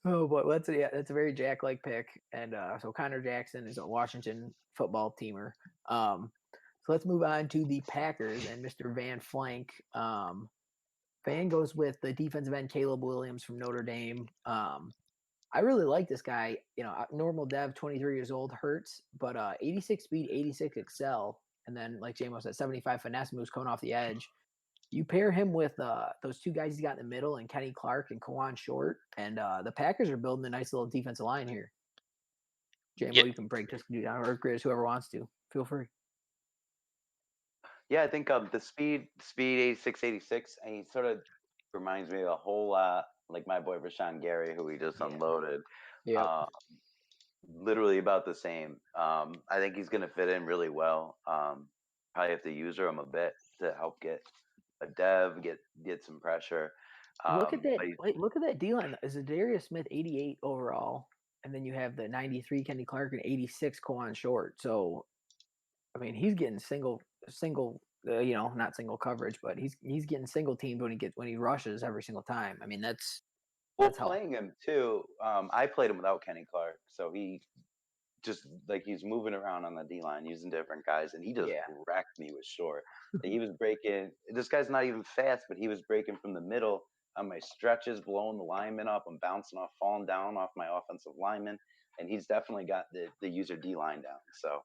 Oh, but that's a very Jack-like pick, and so Connor Jackson is a Washington football teamer. So let's move on to the Packers and Mr. Van Flank. Van goes with the defensive end Caleb Williams from Notre Dame. I really like this guy. Normal dev, 23 years old, hurts, but 86 speed, 86 excel, and then like Jamo said, 75 finesse moves coming off the edge. You pair him with those two guys he's got in the middle, and Kenny Clark and Kawan Short, and the Packers are building a nice little defensive line here. Yeah, Jamo, you can break this down, or Grizz, whoever wants to. Feel free. Yeah, I think the speed 86, 86, and he sort of reminds me a whole lot like my boy Rashawn Gary, who we just Yeah. unloaded. Yep. Uh, Literally about the same. I think he's going to fit in really well. Probably have to user him a bit to help get a dev, get some pressure. Look at that. But Wait, look at that D line. Is it Darius Smith 88 overall, and then you have the 93 Kenny Clark and 86 Kawan Short. So I mean, he's getting single. Not single coverage, but he's getting single teamed when he rushes every single time. I mean, well, that's helpful. playing him too. I played him without Kenny Clark, so he just like he's moving around on the D line using different guys, and he just Yeah. wrecked me with short. He was breaking. This guy's not even fast, but he was breaking from the middle on my stretches, blowing the lineman up. I'm bouncing off, falling down off my offensive lineman, and he's definitely got the user D line down. So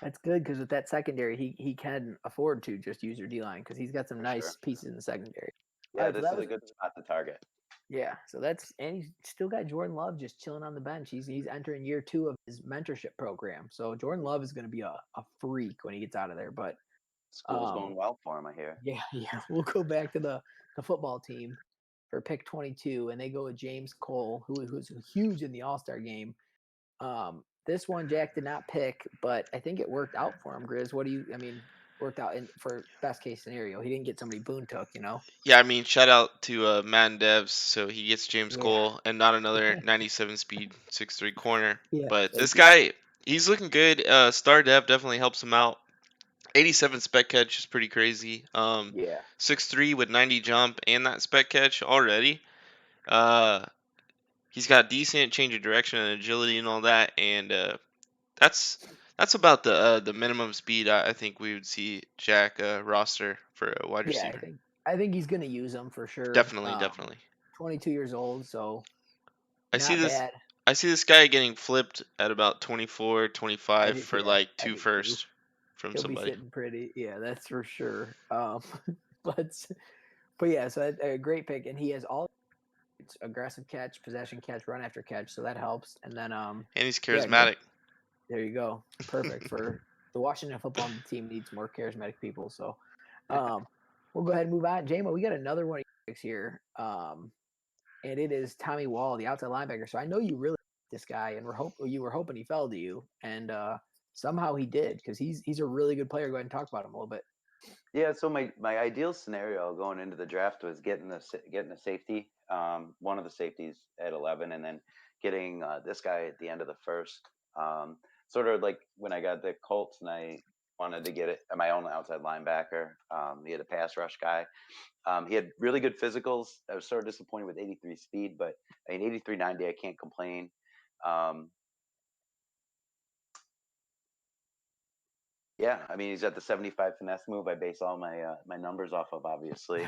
That's good because with that secondary, he can afford to just use your D line because he's got some for nice sure, pieces in the secondary. All yeah, right, so this that is a was good spot to target. yeah. So and he's still got Jordan Love just chilling on the bench. He's entering year 2 of his mentorship program. So Jordan Love is going to be a freak when he gets out of there. But School's going well for him, I hear. yeah, yeah, we'll go back to the football team for pick 22, and they go with James Cole, who's huge in the All Star game. This one Jack did not pick, but I think it worked out for him. Grizz, worked out for best case scenario. He didn't get somebody Boone took. yeah. I mean, shout out to Madden Devs, so he gets James Yeah, Cole and not another 97 speed 6'3" corner. yeah, But this thank you. guy, he's looking good. Star Dev definitely helps him out. 87 spec catch is pretty crazy. Yeah, 6'3" with 90 jump and that spec catch already. Uh, he's got decent change of direction and agility and all that, and that's that's about the minimum speed I think we would see Jack roster for a wide yeah. receiver. I think he's gonna use them for sure. Definitely, definitely. 22 years old, so I see not this. bad. I see this guy getting flipped at about 24, I 25 do, for yeah, like I two do too. first from He'll be somebody. sitting pretty. Yeah, that's for sure. But but yeah, so a great pick, and he has all aggressive catch, possession catch, run after catch, so that helps. And then And he's yeah, no, charismatic. there you go, perfect for the Washington football team needs more charismatic people. So um, we'll go ahead and move on. JMO, we got another one of your picks here, and it is Tommy Wall, the outside linebacker. So I know you really like this guy, and you were hoping he fell to you, and somehow he did because he's a really good player. Go ahead and talk about him a little bit. Yeah, so my ideal scenario going into the draft was getting a safety, one of the safeties at 11, and then getting this guy at the end of the first. Sort of like when I got the Colts and I wanted to get it my own outside linebacker. He had a pass rush guy. He had really good physicals. I was sort of disappointed with 83 speed, but I mean 83-90, I can't complain. Um, Yeah, I mean he's got the 75 finesse move. I base all my numbers off of, obviously.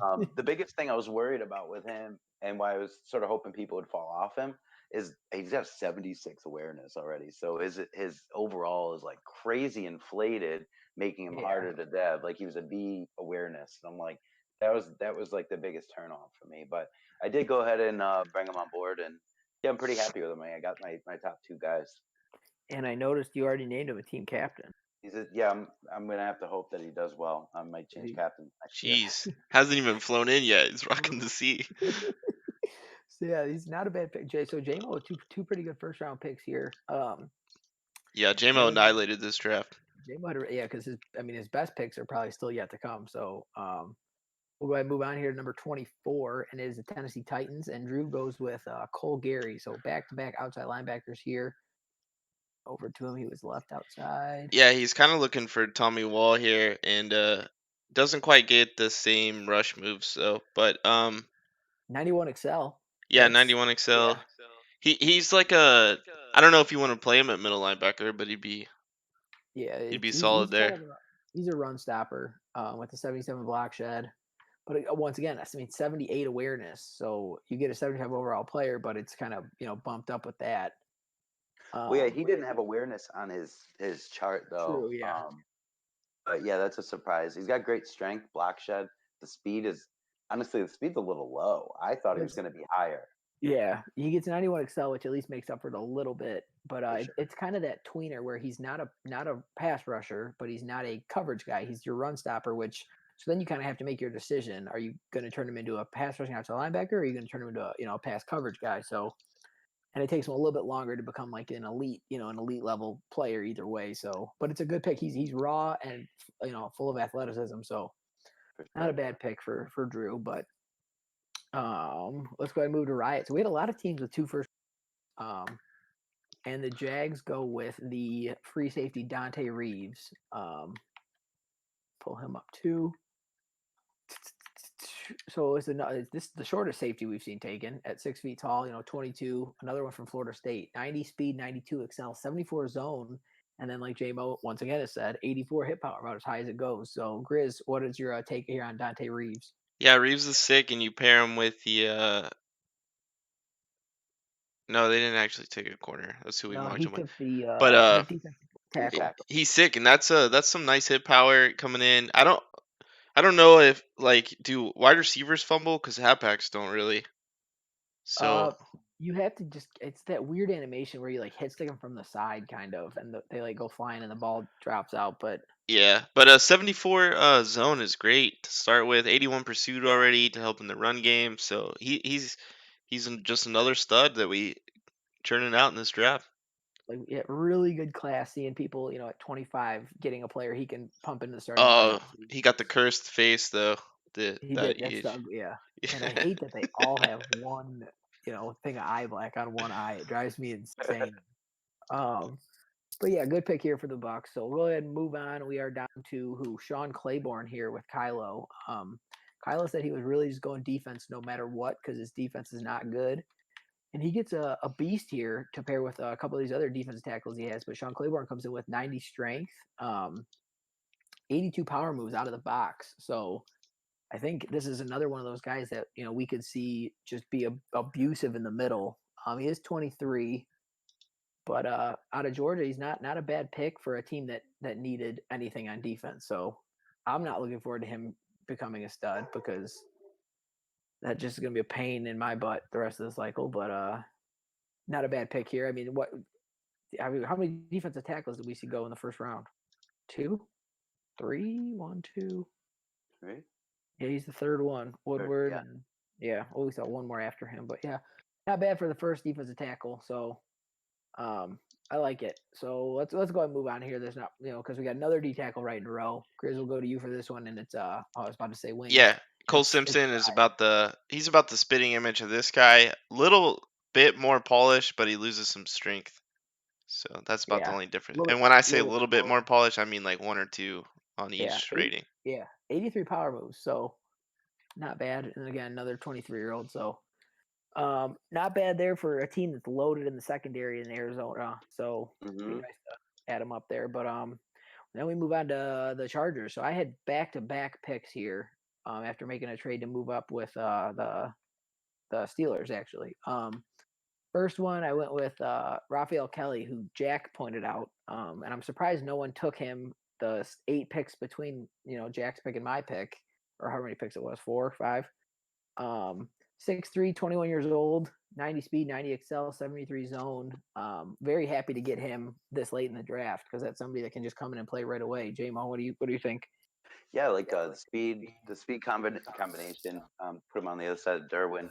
The biggest thing I was worried about with him, and why I was sort of hoping people would fall off him, is he's got 76 awareness already. So his overall is like crazy inflated, making him Yeah. harder to dev. Like he was a B awareness. And I'm like, that was like the biggest turn off for me. But I did go ahead and bring him on board, and yeah, I'm pretty happy with him. I got my top two guys. And I noticed you already named him a team captain. Yeah, I'm gonna have to hope that he does well. I might change captain next year. Jeez, hasn't even flown in yet. He's rocking the C. So yeah, he's not a bad pick. So Jmo, two pretty good first round picks here. Yeah, Jmo annihilated this draft. Jmo had because his best picks are probably still yet to come. So we'll go ahead and move on here to number 24, and it is the Tennessee Titans. And Drew goes with Cole Gary. So back-to-back outside linebackers here. Over to him, he was left outside. Yeah, he's kind of looking for Tommy Wall here, and doesn't quite get the same rush moves though. But 91 Excel. yeah, That's 91 Excel. He's like a, I don't know if you want to play him at middle linebacker, but he'd be solid there. He's a run stopper with the 77 block shed. But once again, I mean 78 awareness. So you get a 75 overall player, but it's kind of bumped up with that. Well, yeah, he didn't have awareness on his chart though. True, yeah. But yeah, that's a surprise. He's got great strength, block shed. The speed is honestly the speed's a little low. I thought he was going to be higher. Yeah, he gets 91 Excel, which at least makes up for it a little bit. But it's kind of that tweener where he's not a pass rusher, but he's not a coverage guy. He's your run stopper, which so then you kind of have to make your decision. Are you going to turn him into a pass rushing outside linebacker, or are you going to turn him into a pass coverage guy? So, and it takes him a little bit longer to become like an elite level player either way. So, but it's a good pick. He's raw and full of athleticism. So, not a bad pick for Drew, but. Let's go ahead and move to Riot. So we had a lot of teams with two first. And the Jags go with the free safety Dante Reeves. Pull him up too. So this is the shortest safety we've seen taken at 6 feet tall. 22. Another one from Florida State. 90 speed, 92 Excel, 74 zone, and then like Jmo once again has said, 84 hit power, about as high as it goes. So Grizz, what is your take here on Dante Reeves? Yeah, Reeves is sick, and you pair him with the. No, they didn't actually take a corner. That's who we marked him with. But he's sick, and that's some nice hit power coming in. I don't know if do wide receivers fumble because halfbacks don't really. So you have to it's that weird animation where you hit stick them from the side kind of, and they go flying and the ball drops out. But yeah, but 74 zone is great to start with. 81 pursuit already to help in the run game. So he's just another stud that we churning out in this draft. Really good class, seeing people at 25 getting a player he can pump into the starting lineup. He got the cursed face though. He did. That's yeah. And I hate that they all have one thing of eye black on one eye. It drives me insane. But yeah, good pick here for the Bucs. So we'll go ahead and move on. We are down to Sean Claiborne here with Kylo. Kylo said he was really just going defense no matter what because his defense is not good. And he gets a beast here to pair with a couple of these other defensive tackles he has. But Sean Claiborne comes in with 90 strength, 82 power moves out of the box. So I think this is another one of those guys that we could see just be abusive in the middle. He is 23, but out of Georgia, he's not a bad pick for a team that needed anything on defense. So I'm not looking forward to him becoming a stud because that just is going to be a pain in my butt the rest of the cycle. But not a bad pick here. I mean, how many defensive tackles did we see go in the first round? 2, 3, 1, 2, 3. Yeah, he's the third one. Woodward, and we saw one more after him. But yeah, not bad for the first defensive tackle. So I like it. So let's go ahead and move on here. There's not because we got another D tackle right in a row. Grizz will go to you for this one, and it's I was about to say Wings. Yeah, Cole Simpson is about the spitting image of this guy. Little bit more polished, but he loses some strength. So that's about the Yeah, only a difference. little And bit, when I say a little bit little bit more. more polished, I mean like 1 or 2 on Yeah, each rating. 83 power moves, so not bad. And again, another 23-year-old, so not bad there for a team that's loaded in the secondary in Arizona. So be Hmm. nice to add them up there. But then we move on to the Chargers. So I had back-to-back picks here after making a trade to move up with the Steelers actually. First one I went with Rafael Kelly, who Jack pointed out, and I'm surprised no one took him. The 8 picks between Jack's pick and my pick, or how many picks it was, 4, 5. 6'3", 21 years old, 90 speed, 90 excel, 73 zone. Very happy to get him this late in the draft because that's somebody that can just come in and play right away. Jmo, what do you think? Yeah, like the speed combination. Put him on the other side of Derwin.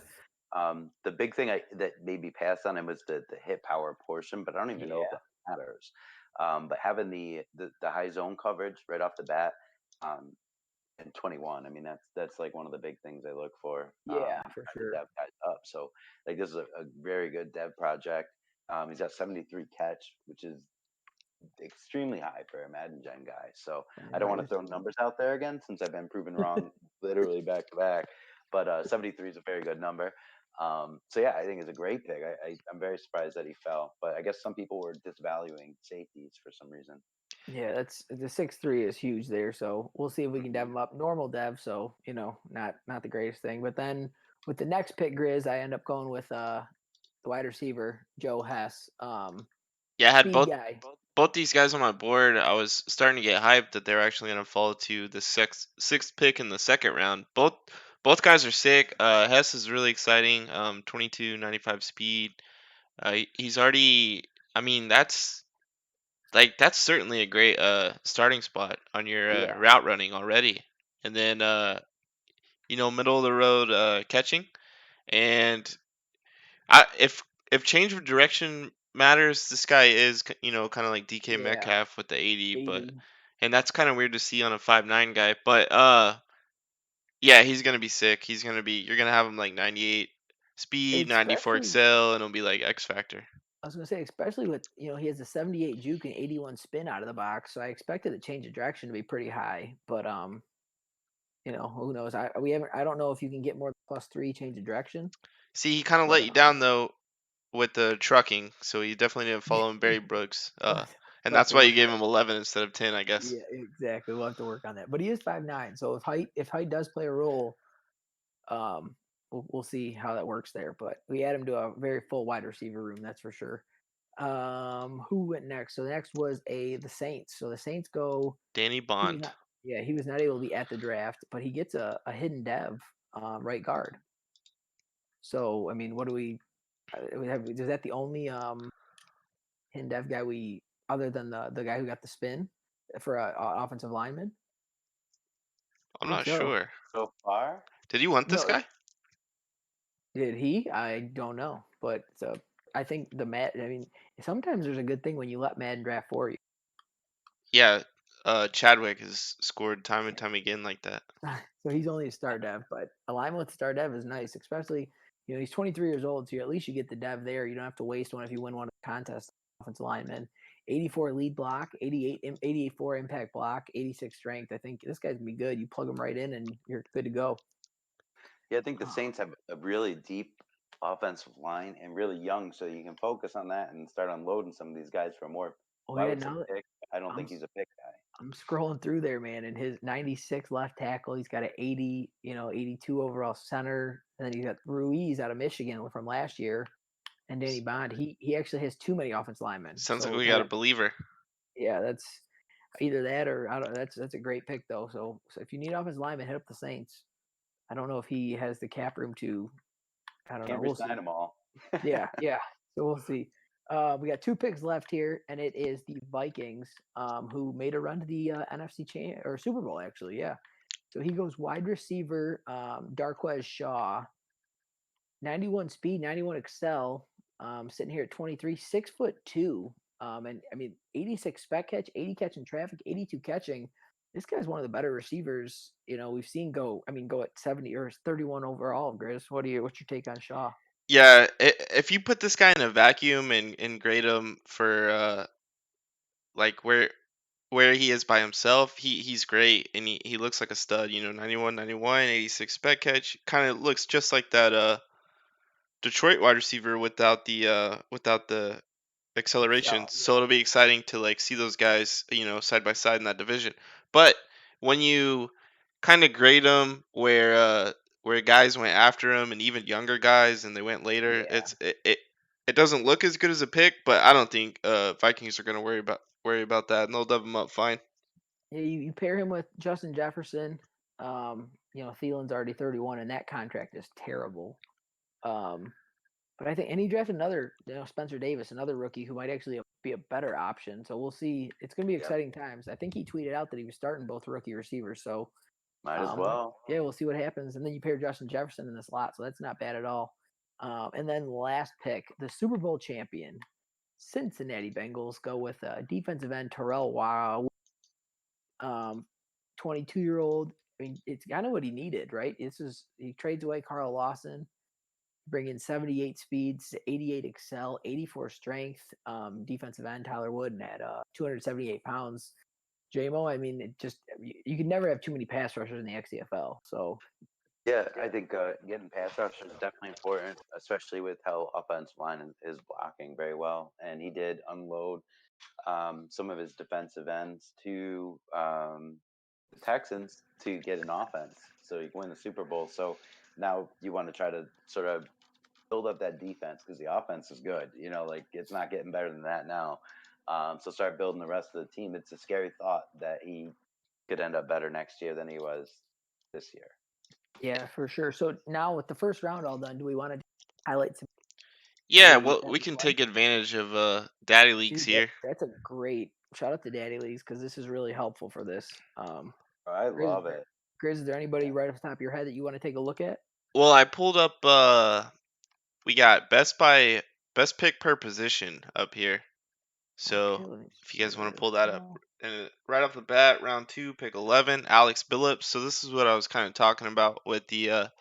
The big thing that made me pass on him was the hit power portion, but I don't even know if Yeah, that matters. But having the high zone coverage right off the bat, um, and 21. I mean, that's like one of the big things I look for. yeah, for Trying to sure. dev guys up. So like this is a very good dev project. He's got 73 catch, which is extremely high for a Madden Gen guy. So I don't want to Nice. throw numbers out there again since I've been proven wrong literally back to back. But 73 is a very good number. So yeah, I think it's a great pick. I'm very surprised that he fell, but I guess some people were disvaluing safeties for some reason. Yeah, that's the 6'3" is huge there. So we'll see if we can dev Hmm. him up. Normal dev, so not the greatest thing. But then with the next pick, Grizz, I end up going with the wide receiver Joe Hess, Yeah, I had speed both guy. both these guys on my board. I was starting to get hyped that they're actually going to fall to the sixth pick in the second round. Both guys are sick. Hess is really exciting. 22, 95 speed. He's already. I mean, that's certainly a great starting spot on your Yeah, route running already. And then middle of the road catching. And if change of direction matters, this guy is kind of like DK yeah, Metcalf with the 80, but 80. and that's kind of weird to see on a 5'9" guy. But yeah, he's gonna be sick. You're gonna have him like 98 speed, 94 Especially, excel, and it'll be like X Factor. I was gonna say, especially with he has a 78 juke and 81 spin out of the box, so I expected the change of direction to be pretty high. But who knows? I don't know if you can get more than +3 change of direction, See, he kind of but let you down though with the trucking, so you definitely didn't follow him, Barry Brooks. we'll And we'll have that's to why you work gave on. him 11 instead of 10, I guess. Yeah, exactly. We'll have to work on that. But he is 5'9", so if height does play a role, we'll see how that works there. But we add him to a very full wide receiver room, that's for sure. Who went next? So the next was the Saints. So the Saints go. Danny He was Bond. not. Yeah, he was not able to be at the draft, but he gets a hidden dev, right guard. So I mean, what do we have? Is that the only hidden dev guy we other than the guy who got the spin for a offensive lineman? I I'm think not so. sure. So far, Did you want this No, guy? did he? I don't know, but I think the Matt. I mean, sometimes there's a good thing when you let Madden draft for you. Yeah, Chadwick has scored time and time again like that. So he's only a star dev, but a lineman with star dev is nice, especially he's 23 years old, so at least you get the dev there. You don't have to waste one if you win one of the contests. Offensive lineman, 84 lead block, 84 impact block, 86 strength. I think this guy's gonna be good. You plug him right in and you're good to go. yeah, I think the Saints have a really deep offensive line and really young, so you can focus on that and start unloading some of these guys for more. Oh Well, I yeah, would say now pick. I don't I'm think he's a pick guy. I'm scrolling through there, man, and his 96 left tackle. He's got an 80, 82 overall center, and then you got Ruiz out of Michigan from last year, and Danny Bond. He actually has too many offensive linemen. Sounds like So we got a that believer. yeah, that's either that or I don't. That's a great pick though. So if you need offensive linemen, hit up the Saints. I don't know if he has the cap room to. I don't know. Can't We'll resign see. them all. Yeah, yeah. So we'll see. We got 2 picks left here, and it is the Vikings, who made a run to the NFC or Super Bowl actually. Yeah. So he goes wide receiver, Darquez Shaw, 91 speed, 91 excel, sitting here at 23, 6'2", and I mean 86 spec catch, 80 catch in traffic, 82 catching. This guy's one of the better receivers we've seen go. I mean, go at 70 or 31 overall. Grizz, what's your take on Shaw? Yeah, if you put this guy in a vacuum and grade him for like where he is by himself, he's great and he looks like a stud. 91, 91, 86 spec catch. Kind of looks just like that Detroit wide receiver without the acceleration. Excel, So yeah. it'll be exciting to like see those guys, side by side in that division. But when you kind of grade them where guys went after him and even younger guys and they went later, Yeah. it doesn't look as good as a pick, but I don't think Vikings are going to worry about that, and they'll dub him up fine. Yeah, you pair him with Justin Jefferson. Thielen's already 31, and that contract is terrible. But I think, and he drafted another, Spencer Davis, another rookie who might actually be a better option. So we'll see. It's going to be Yep. exciting times. I think he tweeted out that he was starting both rookie receivers. So Might as well. yeah, we'll see what happens. And then you pair Justin Jefferson in the slot, so that's not bad at all. And then last pick, the Super Bowl champion, Cincinnati Bengals, go with defensive end Terrell Wow, 22-year-old. I mean, it's kind of what he needed, right? He trades away Carl Lawson, bring in 78 speeds, 88 excel, 84 strength, defensive end Tyler Wood at 278 pounds. Jmo, I mean, you can never have too many pass rushers in the XCFL. So Yeah, I think getting pass rush is definitely important, especially with how offensive line is blocking very well. And he did unload some of his defensive ends to the Texans to get an offense, so you can win the Super Bowl. So now you want to try to sort of build up that defense because the offense is good. Like it's not getting better than that now. So start building the rest of the team. It's a scary thought that he could end up better next year than he was this year. yeah, for sure. So now with the first round all done, do we want to highlight some Yeah, that well, that we we can like? take advantage of daddy leagues Dude, here. that's a great shout out to Daddy Leagues because this is really helpful for this. I Grizz, love it. is there anybody right off the top of your head that you want to take a look at? Well, I pulled up we got best pick per position up here. Okay, So let me if you see guys want here to as pull that up, well. and right off the bat, round 2, pick 11, Alex Phillips. So this is what I was kind of talking about with the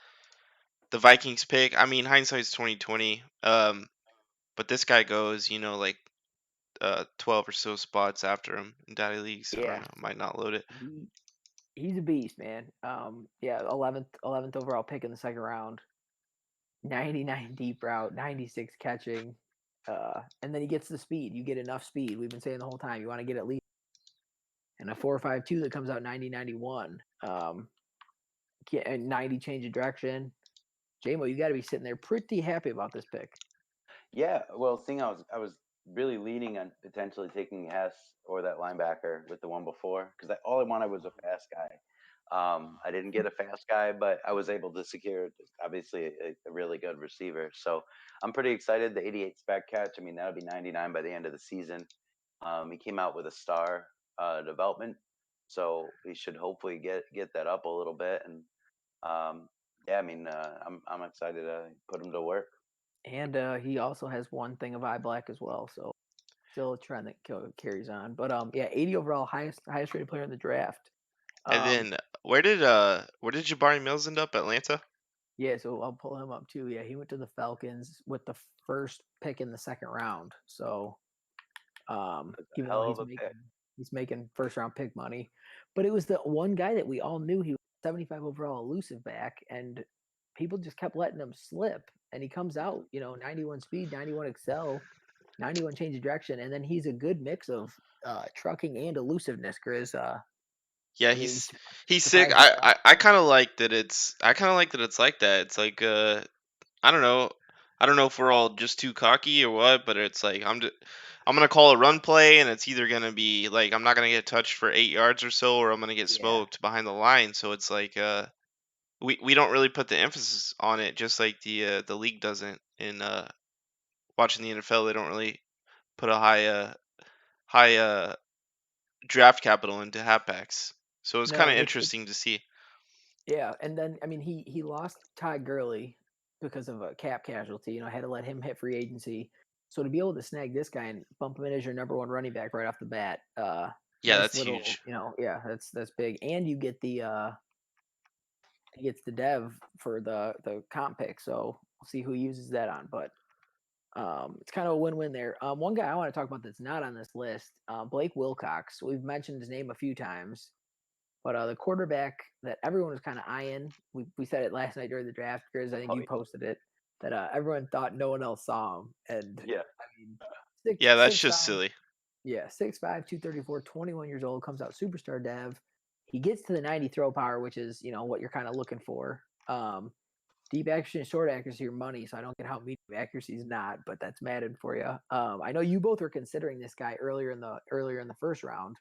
Vikings pick. I mean, hindsight's 2020. But this guy goes, like 12 or so spots after him in daddy leagues. I don't Yeah, know, might not load it. he's a beast, man. Yeah, 11th overall pick in the second round, 99 deep route, 96 catching, and then he gets the speed. You get enough speed. We've been saying the whole time you want to get at least and a 4.52 that comes out 90-91. And 90 change of direction. JMO, you got to be sitting there pretty happy about this pick. Yeah, well, seeing I was really leaning on potentially taking Hess or that linebacker with the one before because all I wanted was a fast guy. I didn't get a fast guy, but I was able to secure obviously a really good receiver. So I'm pretty excited. The 88 spec catch. I mean, that'll be 99 by the end of the season. He came out with a star development, so he should hopefully get that up a little bit. And yeah, I mean, I'm excited to put him to work. And he also has one thing of eye black as well. So still a trend that carries on. But yeah, 80 overall, highest rated player in the draft. And Um, then where did Jabari Mills end up? Atlanta? yeah, so I'll pull him up too. Yeah, he went to the Falcons with the first pick in the second round. So That's a even though hell of a pick. he's making first round pick money, but it was the one guy that we all knew he was 75 overall elusive back, and people just kept letting him slip. And he comes out, 91 speed, 91 excel, 91 change of direction, and then he's a good mix of trucking and elusiveness. Grizz, Yeah, I mean, he's sick. surprised you a lot. I kind of like that it's like that. It's like I don't know. I don't know if we're all just too cocky or what, but it's like I'm gonna call a run play, and it's either gonna be like I'm not gonna get touched for 8 yards or so, or I'm gonna get Yeah, smoked behind the line. So it's like we don't really put the emphasis on it, just like the league doesn't. In watching the NFL, they don't really put a high draft capital into halfbacks. So it's kind no, of it's interesting to see. yeah, and then I mean he lost Ty Gurley because of a cap casualty. Had to let him hit free agency. So to be able to snag this guy and bump him in as your number one running back right off the bat, Yeah, nice that's little, huge. yeah, that's big. And you get the he gets the dev for the comp pick. So We'll see who uses that on, but it's kind of a win-win there. One guy I want to talk about that's not on this list, Blake Wilcox. We've mentioned his name a few times, but the quarterback that everyone was kind of eyeing, we said it last night during the draft, because I think you posted it, that everyone thought no one else saw him. And Yeah. I mean, six, Yeah, that's six just five, silly. yeah, 6'5", 234, 21 years old, comes out superstar dev. He gets to the 90 throw power, which is, what you're kind of looking for. Deep accuracy and short accuracy are money, so I don't get how medium accuracy is not, but that's Madden for you. I know you both were considering this guy earlier in the first round.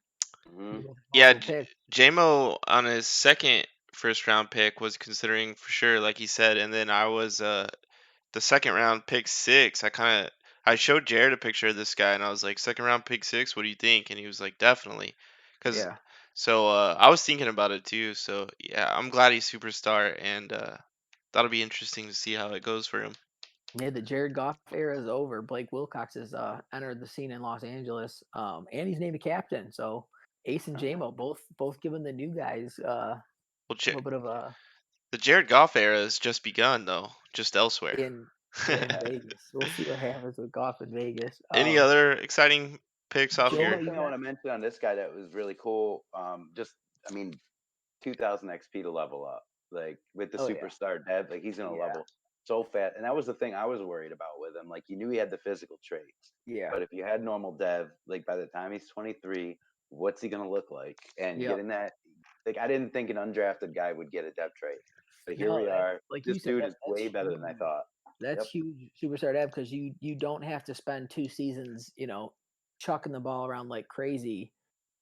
Yeah, Pick. Jmo on his second first round pick was considering for sure, like he said, and then I was the second round pick 6. I showed Jared a picture of this guy and I was like, second round pick 6, what do you think? And he was like, definitely. Cause Yeah. so I was thinking about it too. So yeah, I'm glad he's superstar, and that'll be interesting to see how it goes for him. Yeah, the Jared Goff era is over. Blake Wilcox has entered the scene in Los Angeles, and he's named a captain. So Ace and Jmo both giving the new guys a Well, little bit of a the Jared Goff era has just begun though, just elsewhere. in Vegas. We'll see what happens with Goff in Vegas. Any other exciting picks off The your? only thing I want to mention on this guy that was really cool, I mean, 2000 XP to level up, like with the superstar dev, like he's gonna level so fast. And that was the thing I was worried about with him. Like you knew he had the physical traits, but if you had normal dev, like by the time he's 23, what's he gonna look like? And getting that, like I didn't think an undrafted guy would get a dev trait, but here we are. Like this you said, dude is way better than I thought. That's huge superstar dev, because you don't have to spend 2 seasons, chucking the ball around like crazy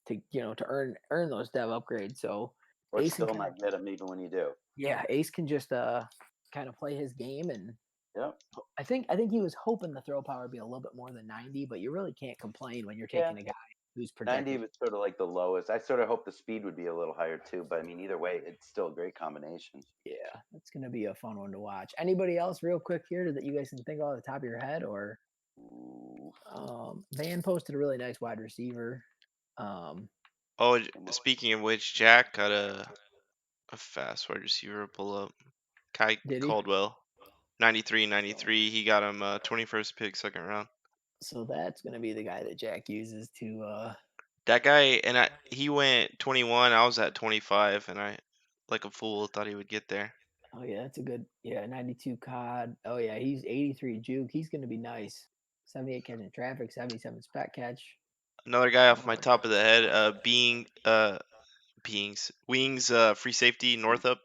to to earn those dev upgrades. So Or Ace still not get him even when you do. Yeah, Ace can just kind of play his game, and Yep. I think he was hoping the throw power would be a little bit more than 90, but you really can't complain when you're taking a guy who's 90 projected. was sort of like the lowest. I sort of hope the speed would be a little higher too, but I mean, either way, it's still a great combination. Yeah, it's gonna be a fun one to watch. Anybody else, real quick here, that you guys can think of off the top of your head, or Van posted a really nice wide receiver. Oh, speaking of which, Jack got a fast wide receiver pull up. Kai Did he? Caldwell, 93. He got him 21st pick, second round. So that's gonna be the guy that Jack uses to. That guy, and he went 21. I was at 25, and I, like a fool, thought he would get there. Oh yeah, that's a good 92 COD. Oh yeah, he's 83 juke. He's gonna be nice. 78 catching traffic, 77 spec catch. Another guy off my top of the head, Wings, free safety, Northup.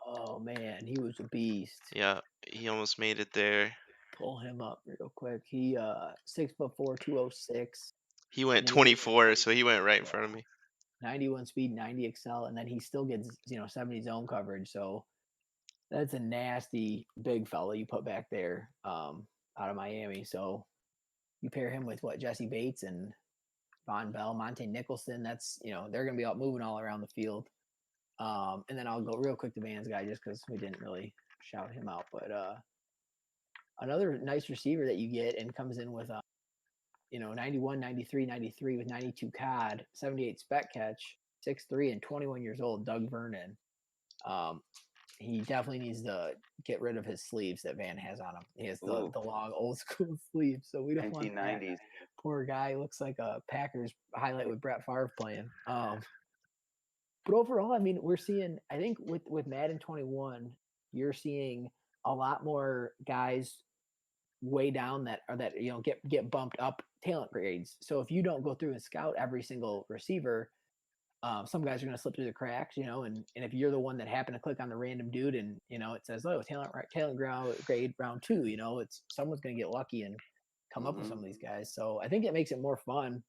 Oh man, he was a beast. Yeah, he almost made it there. Pull him up real quick. He 6'4", 206. He went 24, so he went right in front of me. 91 speed, 90 excel, and then he still gets 70 zone coverage. So that's a nasty big fella you put back there out of Miami. So you pair him with Jesse Bates and Von Bell, Monte Nicholson. That's they're gonna be out moving all around the field. And then I'll go real quick to Van's guy just because we didn't really shout him out. But another nice receiver that you get and comes in with 91, 93, 93 with 92 COD, 78 spec catch, 6'3", and 21 years old, Doug Vernon. He definitely needs to get rid of his sleeves that Van has on him. He has the long old school sleeves, so we don't want that. Poor guy looks like a Packers highlight with Brett Favre playing. But overall, I mean, we're seeing, I think with Madden 21, you're seeing a lot more guys way down that get bumped up talent grades. So if you don't go through and scout every single receiver, some guys are going to slip through the cracks, and if you're the one that happened to click on the random dude and it says, oh, talent grade round 2, it's someone's going to get lucky and come up with some of these guys. So I think it makes it more fun,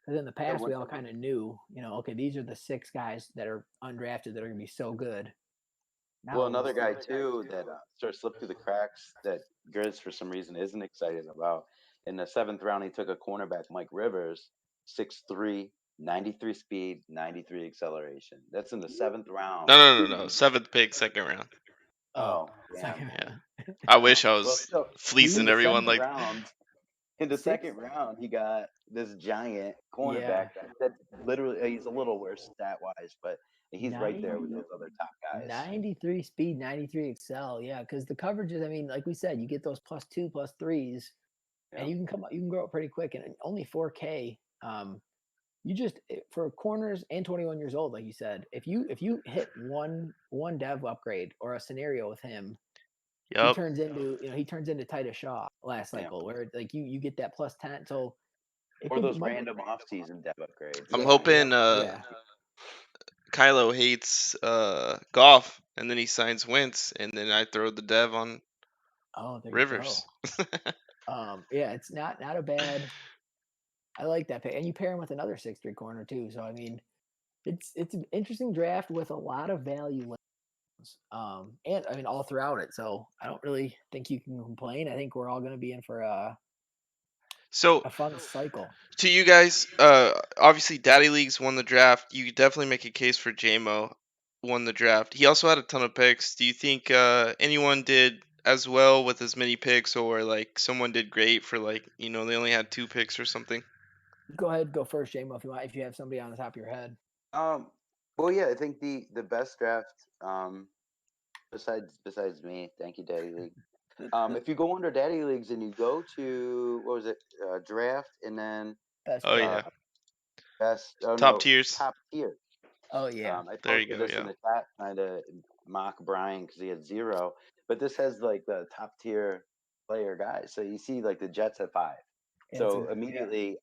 because in the past we all kind of knew, okay, these are the 6 guys that are undrafted that are going to be so good. Well, another guy too that sort of slipped through the cracks that Grizz for some reason isn't excited about. In the 7th round, he took a cornerback, Mike Rivers, 6'3", 93 speed, 93 acceleration. That's in the 7th round. No. 7th pick, second round. Oh, damn. Yeah. I wish I was fleecing everyone like. In the 2nd round, he got this giant cornerback that literally, he's a little worse stat wise, but He's right there with those other top guys. 93 speed, 93 excel. Yeah, because the coverages, I mean, like we said, you get those +2, +3s, and Yeah. you can grow up pretty quick. And only 4K. You just for corners and 21 years old, like you said, if you hit one dev upgrade or a scenario with him, Yep. he turns into Titus Shaw last Yeah. cycle, where like you get that +10. So it Or could those random off-season dev upgrades. I'm Yeah, hoping yeah. Kylo hates Goff, and then he signs Wentz, and then I throw the dev on Oh, there you Rivers. go. Yeah, it's not a bad. I like that pick, and you pair him with another 6'3" corner too. So I mean, it's an interesting draft with a lot of value. And I mean all throughout it. So I don't really think you can complain. I think we're all going to be in for So a fun cycle. to you guys, obviously Daddy Leagues won the draft. You could definitely make a case for JMO won the draft. He also had a ton of picks. Do you think anyone did as well with as many picks, or like someone did great for like they only had 2 picks or something? Go ahead, go first, JMO, if you want. If you have somebody on the top of your head. Well, yeah, I think the best draft, besides me, thank you, Daddy League. If you go under Daddy Leagues and you go to what was it, draft, and then Best Oh draft. yeah, best, oh top no, tiers. top tier. Oh yeah. I There you posted go. this in Yeah. the chat, trying to mock Brian because he had 0, but this has like the top tier player guys. So you see, like the Jets at 5. So immediately,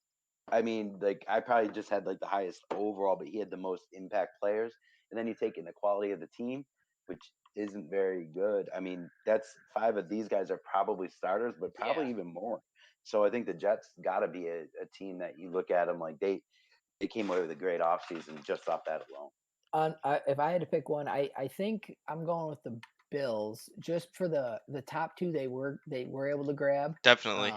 I mean, like I probably just had like the highest overall, but he had the most impact players. And then you take in the quality of the team, which isn't very good. I mean, that's 5 of these guys are probably starters, but probably even more. So I think the Jets got to be a team that you look at them like they came away with a great offseason just off that alone. If I had to pick one, I think I'm going with the Bills just for the top 2 they were able to grab. Definitely.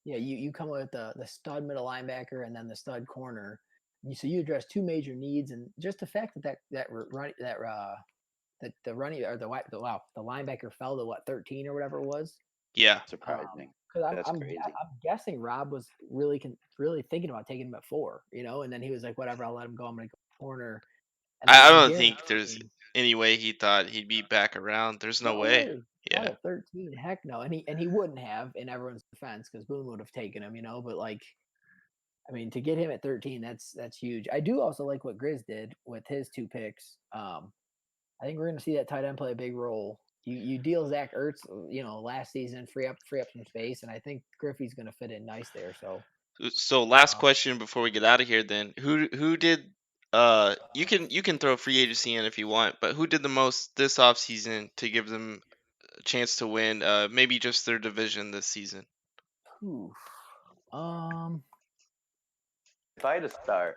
Yeah, you come with the stud middle linebacker and then the stud corner. So you address 2 major needs, and just the fact that the running or the linebacker fell to what 13 or whatever it was. Yeah. Surprising. Because That's I'm crazy. guessing Rob was really thinking about taking him at 4, and then he was like, whatever, I'll let him go. I'm gonna go corner. And I I'm don't think there's guaranteeing. any way he thought he'd be back around. There's no No way. way. Not Yeah. at 13. Heck no. And he wouldn't have in everyone's defense because Boone would have taken him, But like, I mean, to get him at 13, that's huge. I do also like what Grizz did with his 2 picks. I think we're going to see that tight end play a big role. You deal Zach Ertz, last season, free up some space, and I think Griffey's going to fit in nice there. So So last question before we get out of here then. Who did you can throw free agency in if you want, but who did the most this offseason to give them a chance to win maybe just their division this season? Oof. Um, If I had to start,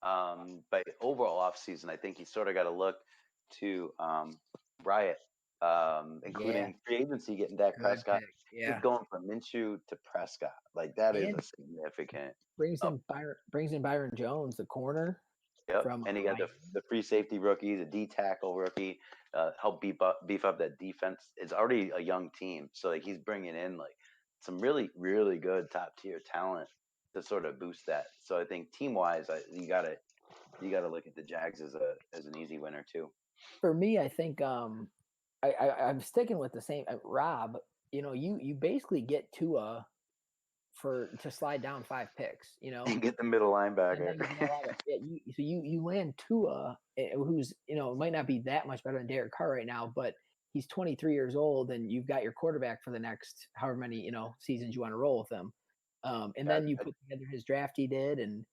but overall off season, I think you sort of got to look to Riot, including free agency, getting Dak good Prescott. pick. He's Yeah. going from Minshew to Prescott. Like that is And a significant. brings in Byron Jones, the corner Yep. from And he got the free safety rookie, the D tackle rookie, help beef up that defense. It's already a young team, so like he's bringing in like some really really good top tier talent to sort of boost that. So I think team wise, you gotta look at the Jags as an easy winner too. For me, I think I'm sticking with the same Rob. You basically get Tua to slide down 5 picks. And get the middle And linebacker. then you land Tua, who's might not be that much better than Derek Carr right now, but he's 23 years old, and you've got your quarterback for the next however many seasons you want to roll with him. And then you put together his draft he did, and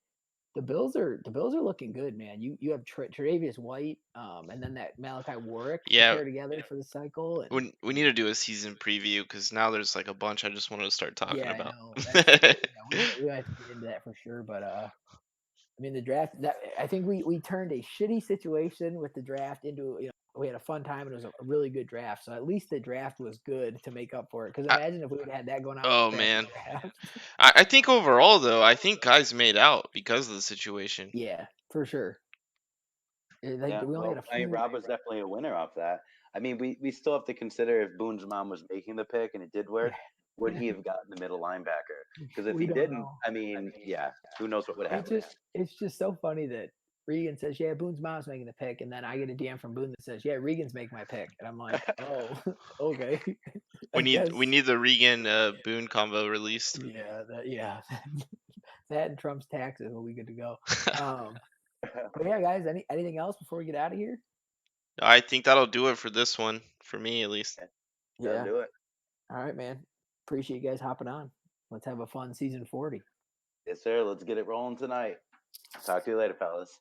the Bills are looking good, man. You have Tre'Davious White, and then that Malachi Warwick to Yeah, pair together for the cycle. And we need to do a season preview because now there's like a bunch I just wanted to start talking yeah, I about. know. We have to get into that for sure. But I mean, the draft. That I think we turned a shitty situation with the draft into we had a fun time and it was a really good draft. So at least the draft was good to make up for it. Because I, imagine if we would have had that going on oh back in man, the draft. I think overall though, I think guys made out because of the situation. Yeah, for sure. Like Yeah, we only had a well, I mean, few. Rob was definitely a winner off that. I mean, we still have to consider if Boone's mom was making the pick and it did work, would he have gotten the middle linebacker? Because if We he don't didn't, know. I mean, yeah, who knows what would have happened there. It's just so funny that Regan says, "Yeah, Boone's mom's making the pick," and then I get a DM from Boone that says, "Yeah, Regan's making my pick," and I'm like, "Oh, okay." We I need guess. the Regan Boone combo released. Yeah, that and Trump's taxes will be good to go. But yeah, guys, anything else before we get out of here? I think that'll do it for this one, for me at least. That'll Yeah. do it. All right, man. Appreciate you guys hopping on. Let's have a fun season 40. Yes, sir. Let's get it rolling tonight. Talk to you later, fellas.